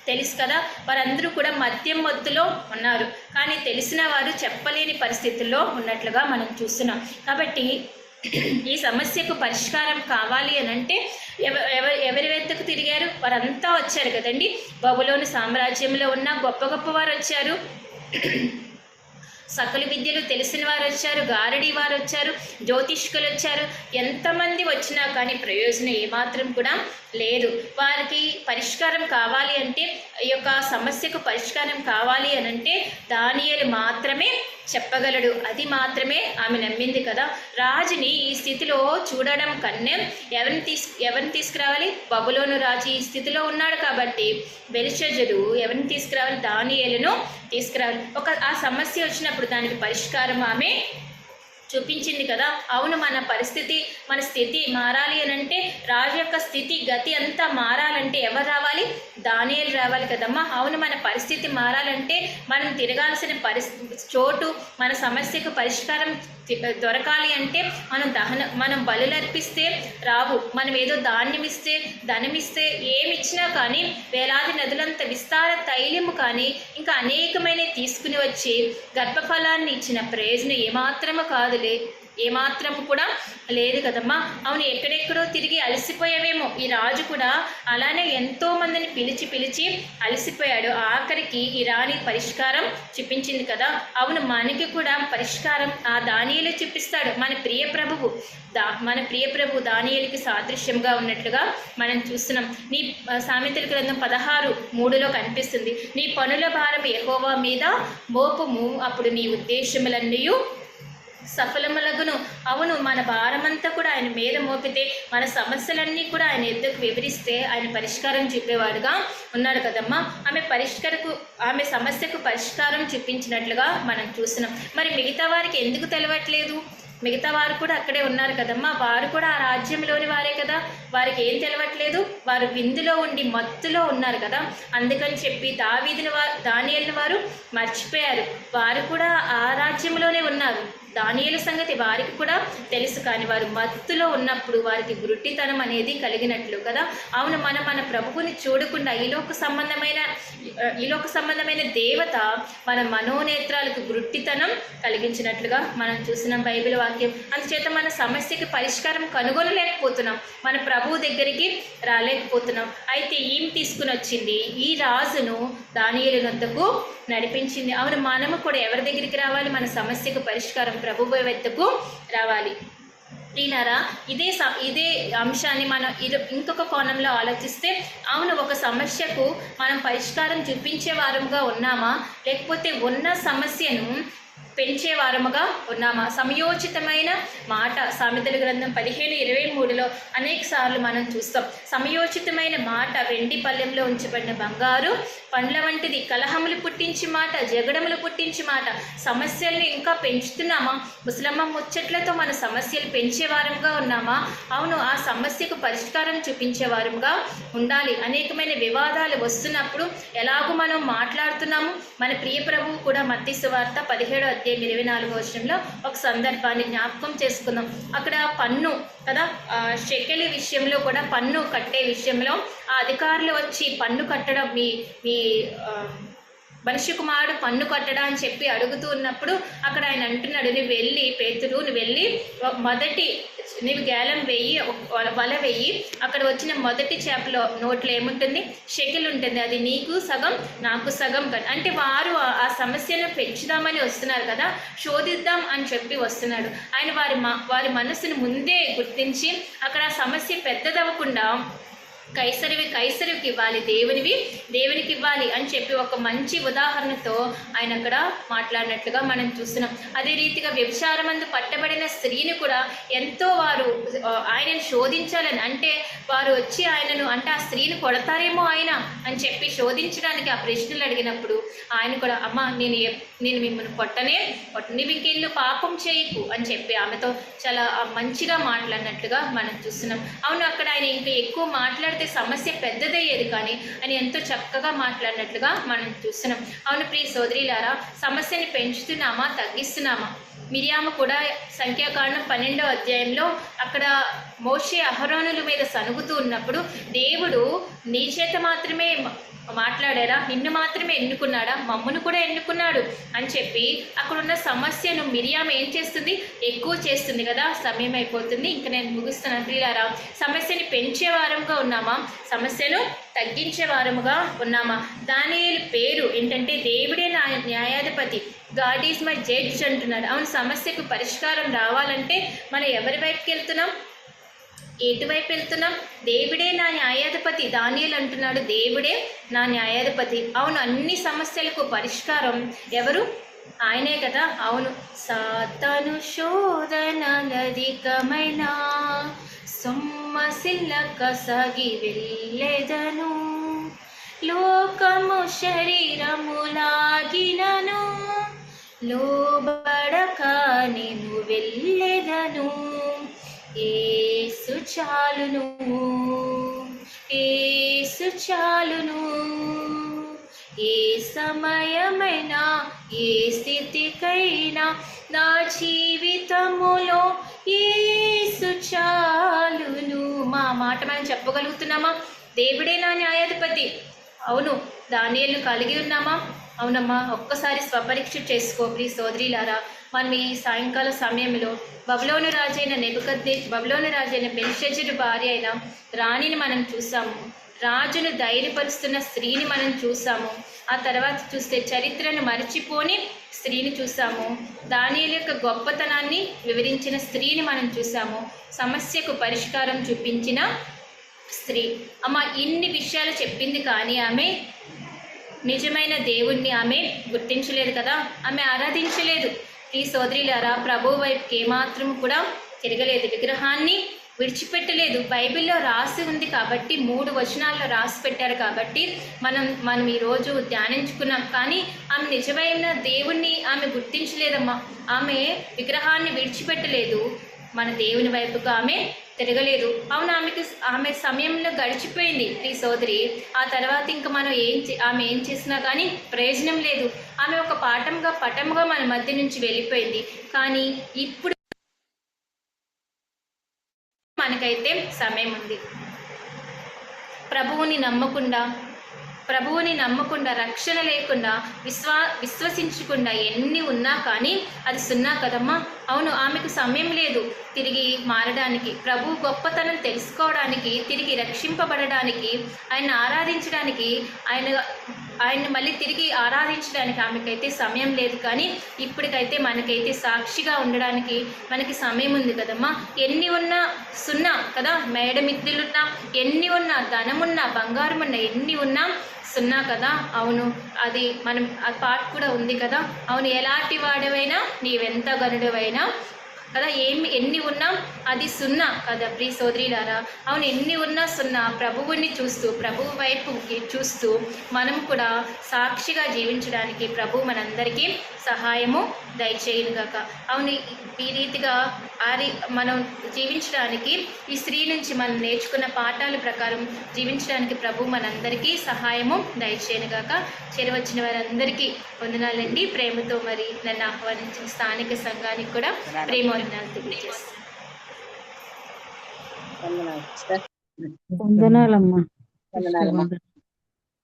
తెలుసు కదా. వారందరూ కూడా మద్యం మత్తులో ఉన్నారు. కానీ తెలిసిన వారు చెప్పలేని పరిస్థితుల్లో ఉన్నట్లుగా మనం చూస్తున్నాం. కాబట్టి ఈ సమస్యకు పరిష్కారం కావాలి అని అంటే ఎవరి వెంతకు తిరిగారు? వారంతా వచ్చారు కదండి. బబులోను సామ్రాజ్యంలో ఉన్న గొప్ప వారు వచ్చారు, సకల విద్యలు తెలిసిన వారు వచ్చారు, గారడీ వారు వచ్చారు, జ్యోతిష్కులు వచ్చారు. ఎంతమంది వచ్చినా కానీ ప్రయోజనం ఏమాత్రం కూడా లేదు. వారికి పరిష్కారం కావాలి అంటే, ఈ యొక్క సమస్యకు పరిష్కారం కావాలి అని అంటే దానియేలు మాత్రమే చెప్పగలడు. అది మాత్రమే ఆమె నమ్మింది కదా. రాజుని ఈ స్థితిలో చూడడం కన్నా ఎవరిని తీసుకురావాలి? బబులోను రాజు ఈ స్థితిలో ఉన్నాడు కాబట్టి బెల్షజ్జరు ఎవరిని తీసుకురావాలి? దానియేలును తీసుకురావాలి. ఆ సమస్య వచ్చినప్పుడు దానికి పరిష్కారం ఆమె చూపించింది కదా. అవును, మన స్థితి మారాలి అని అంటే, రాజు యొక్క స్థితి గతి అంతా మారాలంటే ఎవరు రావాలి? దానియేలు రావాలి కదమ్మా. అవును, మన పరిస్థితి మారాలంటే, మనం తిరగాల్సిన చోటు, మన సమస్యకు పరిష్కారం దొరకాలి అంటే మనం బలులు అర్పిస్తే రావు. మనం ఏదో ధనమిస్తే ఏమిచ్చినా కానీ, వేలాది నదులంత విస్తార తైలము కానీ ఇంకా అనేకమైన తీసుకుని వచ్చి గర్భఫలాన్ని ఇచ్చిన ప్రయోజనం ఏమాత్రము కూడా లేదు కదమ్మా. అవును, ఎక్కడెక్కడో తిరిగి అలసిపోయావేమో. ఈ రాజు కూడా అలానే ఎంతో మందిని పిలిచి అలసిపోయాడు. ఆఖరికి ఈ రాణి పరిష్కారం చూపించింది కదా. అవును, మనకి కూడా పరిష్కారం ఆ దానియేలు చూపిస్తాడు. మన ప్రియ ప్రభు దానియేలుకి సాదృశ్యంగా ఉన్నట్లుగా మనం చూస్తున్నాం. నీ సామెతల గ్రంథం 16:3 కనిపిస్తుంది. నీ పనుల భారం యెహోవా మీద మోపము, అప్పుడు నీ ఉద్దేశములన్నీ సఫలములగును. అవును, మన భారమంతా కూడా ఆయన మీద మోపితే, మన సమస్యలన్నీ కూడా ఆయన ఎద్దుకు వివరిస్తే ఆయన పరిష్కారం చెప్పేవాడుగా ఉన్నాడు కదమ్మా. ఆమె సమస్యకు పరిష్కారం చూపించినట్లుగా మనం చూస్తున్నాం. మరి మిగతా వారికి ఎందుకు తెలవట్లేదు? మిగతా వారు కూడా అక్కడే ఉన్నారు కదమ్మా. వారు కూడా ఆ రాజ్యంలోని వారే కదా. వారికి ఏం తెలవట్లేదు? వారు విందులో ఉండి మత్తులో ఉన్నారు కదా. అందుకని చెప్పి దానియేలుని వారు మర్చిపోయారు. వారు కూడా ఆ రాజ్యంలోనే ఉన్నారు. దానియేలు సంగతి వారికి కూడా తెలుసు, కానీ వారు మత్తులో ఉన్నప్పుడు వారికి గురుట్టితనం అనేది కలిగినట్లు కదా. అవును, మన ప్రభువుని చూడకుండా ఈలోక సంబంధమైన దేవత మన మనోనేత్రాలకు గురుట్టితనం కలిగించినట్లుగా మనం చూసిన బైబిల్ వాక్యం. అందుచేత మన సమస్యకి పరిష్కారం కనుగొనలేకపోతున్నాం, మన ప్రభువు దగ్గరికి రాలేకపోతున్నాం. అయితే ఈమె తీసుకుని వచ్చింది, ఈ రాజును దానియేలు వద్దకు నడిపించింది. అవును, మనము కూడా ఎవరి దగ్గరికి రావాలి? మన సమస్యకు పరిష్కారం ప్రభువు వద్దకు రావాలి. ప్రియులారా, ఇదే అంశాన్ని మనం ఇంకొక కోణంలో ఆలోచిస్తే, అవును, ఒక సమస్యకు మనం పరిష్కారం చూపించే వారముగా ఉన్నామా, లేకపోతే ఉన్న సమస్యను పెంచే వారముగా ఉన్నామా? సమయోచితమైన మాట సామెతల గ్రంథం 15:23 అనేక సార్లు మనం చూస్తాం. సమయోచితమైన మాట వెండి పళ్ళెంలో ఉంచబడిన బంగారు పండ్ల వంటిది. కలహములు పుట్టించి మాట, జగడములు పుట్టించి మాట. సమస్యల్ని ఇంకా పెంచుతున్నామా? ముసలమ్మ ముచ్చట్లతో మన సమస్యలు పెంచే వారంగా ఉన్నామా? అవును, ఆ సమస్యకు పరిష్కారం చూపించే వారంగా ఉండాలి. అనేకమైన వివాదాలు వస్తున్నప్పుడు ఎలాగో మనం మాట్లాడుతున్నాము. మన ప్రియ ప్రభువు కూడా మత్తయి సువార్త 17:24 ఒక సందర్భాన్ని జ్ఞాపకం చేసుకుందాం. అక్కడ పన్ను కదా, షెకెల్ విషయంలో కూడా పన్ను కట్టే విషయంలో ఆ అధికారులు వచ్చి పన్ను కట్టడం, మీ మనిషి కుమారుడు పన్ను కట్టడా అని చెప్పి అడుగుతూ ఉన్నప్పుడు అక్కడ ఆయన అంటున్నాడు, నువ్వు వెళ్ళి నీవు గేలం వెయ్యి, వల వెయ్యి, అక్కడ వచ్చిన మొదటి చేపలో నోట్లో ఏముంటుంది? షెకెల్ ఉంటుంది. అది నీకు సగం నాకు సగం కదా. అంటే వారు ఆ సమస్యను పెంచుదామని వస్తున్నారు కదా, శోధిద్దాం అని చెప్పి వస్తున్నాడు ఆయన. వారి మనసును ముందే గుర్తించి అక్కడ ఆ సమస్య పెద్దదవ్వకుండా కైసరికి ఇవ్వాలి, దేవునికి ఇవ్వాలి అని చెప్పి ఒక మంచి ఉదాహరణతో ఆయన అక్కడ మాట్లాడినట్లుగా మనం చూస్తున్నాం. అదే రీతిగా వ్యభిచారమందు పట్టబడిన స్త్రీని కూడా ఎంతో వారు ఆయనను శోధించాలని, అంటే వారు వచ్చి ఆయనను, అంటే ఆ స్త్రీని కొడతారేమో ఆయన అని చెప్పి శోధించడానికి ఆ ప్రశ్నలు అడిగినప్పుడు ఆయన కూడా, అమ్మ నేను మిమ్మల్ని కొట్టను, నీవు ఇంకెళ్ళు పాపం చేయకు అని చెప్పి ఆమెతో చాలా మంచిగా మాట్లాడినట్లుగా మనం చూస్తున్నాం. అవును, అక్కడ ఆయన ఇంకా ఎక్కువ మాట్లాడితే సమస్య పెద్దదయ్యేది, కానీ ఆయన ఎంతో చక్కగా మాట్లాడినట్లుగా మనం చూస్తున్నాం. అవును ప్రియ సోదరీలారా, సమస్యని పెంచుతున్నామా, తగ్గిస్తున్నామా? మిరియాము కూడా సంఖ్యాకాండం 12వ అధ్యాయంలో అక్కడ మోషే అహరోనుల మీద సనుగుతూ ఉన్నప్పుడు, దేవుడు నీ చేత మాత్రమే మాట్లాడారా, నిన్ను మాత్రమే ఎన్నుకున్నాడా, మమ్మను కూడా ఎన్నుకున్నాడు అని చెప్పి అక్కడున్న సమస్యను మిరియాము ఏం చేస్తుంది? ఎక్కువ చేస్తుంది కదా. సమయం అయిపోతుంది, ఇంకా నేను ముగిస్తున్నాను. ప్రియులారా, సమస్యని పెంచే వారంగా ఉన్నామా, సమస్యను తగ్గించే వారముగా ఉన్నామా? దానియేలు పేరు ఏంటంటే దేవుడే నా న్యాయాధిపతి, గాడ్ ఈజ్ మై జడ్జ్ అంటున్నాడు. అవును, సమస్యకు పరిష్కారం రావాలంటే మనం ఎవరి వైపుకి వెళ్తున్నాం? ఎటువైపు వెళ్తున్నాం? దేవుడే నా న్యాయాధిపతి. దానియేలు అంటున్నాడు, దేవుడే నా న్యాయాధిపతి. అవును, అన్ని సమస్యలకు పరిష్కారం ఎవరు? ఆయనే కదా. అవును, సాతాను శోధనలధికమైన సొమ్మసిల్లక సాగి వెళ్ళెదను, లోకము శరీరములాగినను లోబడక నేను వెళ్ళెదను. యేసు చాలును, యేసు చాలును. ఏ సమయమైనా ఏ స్థితికైనా నా జీవితములో యేసు చాలును. మా మాట మనం చెప్పగలుగుతున్నామా? దేవుడే నా న్యాయాధిపతి. అవును, దానియేలును కలిగి ఉన్నామా? అవునమ్మా. ఒక్కసారి స్వపరీక్ష చేసుకో ప్లీజ్ సోదరిలారా. మనం ఈ సాయంకాల సమయంలో బబులోను రాజైన బబులోను రాజైన బెల్షెజరు భార్య అయిన రాణిని మనం చూసాము. రాజును ధైర్యపరుస్తున్న స్త్రీని మనం చూసాము. ఆ తర్వాత చూస్తే చరిత్రను మరచిపోని స్త్రీని చూసాము. దానియేలు యొక్క గొప్పతనాన్ని వివరించిన స్త్రీని మనం చూసాము. సమస్యకు పరిష్కారం చూపించిన స్త్రీ. అమ్మ ఇన్ని విషయాలు చెప్పింది, కానీ ఆమె నిజమైన దేవుణ్ణి ఆమె గుర్తించలేదు కదా, ఆమె ఆరాధించలేదు. ఈ సోదరిలారా, ప్రభు వైపుకి ఏమాత్రం కూడా తిరగలేదు, విగ్రహాన్ని విడిచిపెట్టలేదు. బైబిల్లో రాసి ఉంది కాబట్టి, 3 వచనాల్లో రాసి పెట్టారు కాబట్టి మనం ఈరోజు ధ్యానించుకున్నాం. కానీ ఆమె నిజమైన దేవుణ్ణి ఆమె గుర్తించలేదమ్మా. ఆమె విగ్రహాన్ని విడిచిపెట్టలేదు, మన దేవుని వైపుకు ఆమె తిరగలేదు. అవును, ఆమె సమయంలో గడిచిపోయింది ఈ సోదరి. ఆ తర్వాత ఇంకా మనం ఆమె ఏం చేసినా కానీ ప్రయోజనం లేదు. ఆమె ఒక పటంగా మన మధ్య నుంచి వెళ్ళిపోయింది. కానీ ఇప్పుడు మనకైతే సమయం ఉంది. ప్రభువుని నమ్మకుండా రక్షణ లేకుండా విశ్వసించకుండా ఎన్ని ఉన్నా కానీ అది సున్నా కదమ్మా. అవును, ఆమెకు సమయం లేదు తిరిగి మారడానికి, ప్రభు గొప్పతనం తెలుసుకోవడానికి, తిరిగి రక్షింపబడడానికి, ఆయన ఆరాధించడానికి, ఆయన మళ్ళీ తిరిగి ఆరాధించడానికి ఆమెకైతే సమయం లేదు. కానీ ఇప్పటికైతే మనకైతే సాక్షిగా ఉండడానికి మనకి సమయం ఉంది కదమ్మా. ఎన్ని ఉన్నా సున్నా కదా. మేడమిద్దులున్నా, ఎన్ని ఉన్నా, ధనమున్నా, బంగారం ఉన్నా, ఎన్ని ఉన్నా సున్నా కదా. అవును, అది మనం ఆ పాట కూడా ఉంది కదా. అవును, ఎలాంటి వాడవైనా నీవెంత గనుడవైనా కదా, ఎన్ని ఉన్నా అది సున్నా కదా ప్రియ సోదరిలారా. అవును, ఎన్ని ఉన్నా సున్నా. ప్రభువుని చూస్తూ, ప్రభువు వైపుకి చూస్తూ మనం కూడా సాక్షిగా జీవించడానికి ప్రభు మనందరికీ సహాయము దయచేయునుగాక. అవును, ఈ రీతిగా మనం జీవించడానికి, ఈ స్త్రీ నుంచి మనం నేర్చుకున్న పాఠాల ప్రకారం జీవించడానికి ప్రభు మనందరికీ సహాయము దయచేయునుగాక. చేరవచ్చిన వారందరికీ వందనాలండి. ప్రేమతో మరి నన్ను ఆహ్వానించిన స్థానిక సంఘానికి కూడా ప్రేమ వందనాలు తెలియజేస్తాను. వందనాలమ్మా. వందనాలమ్మా.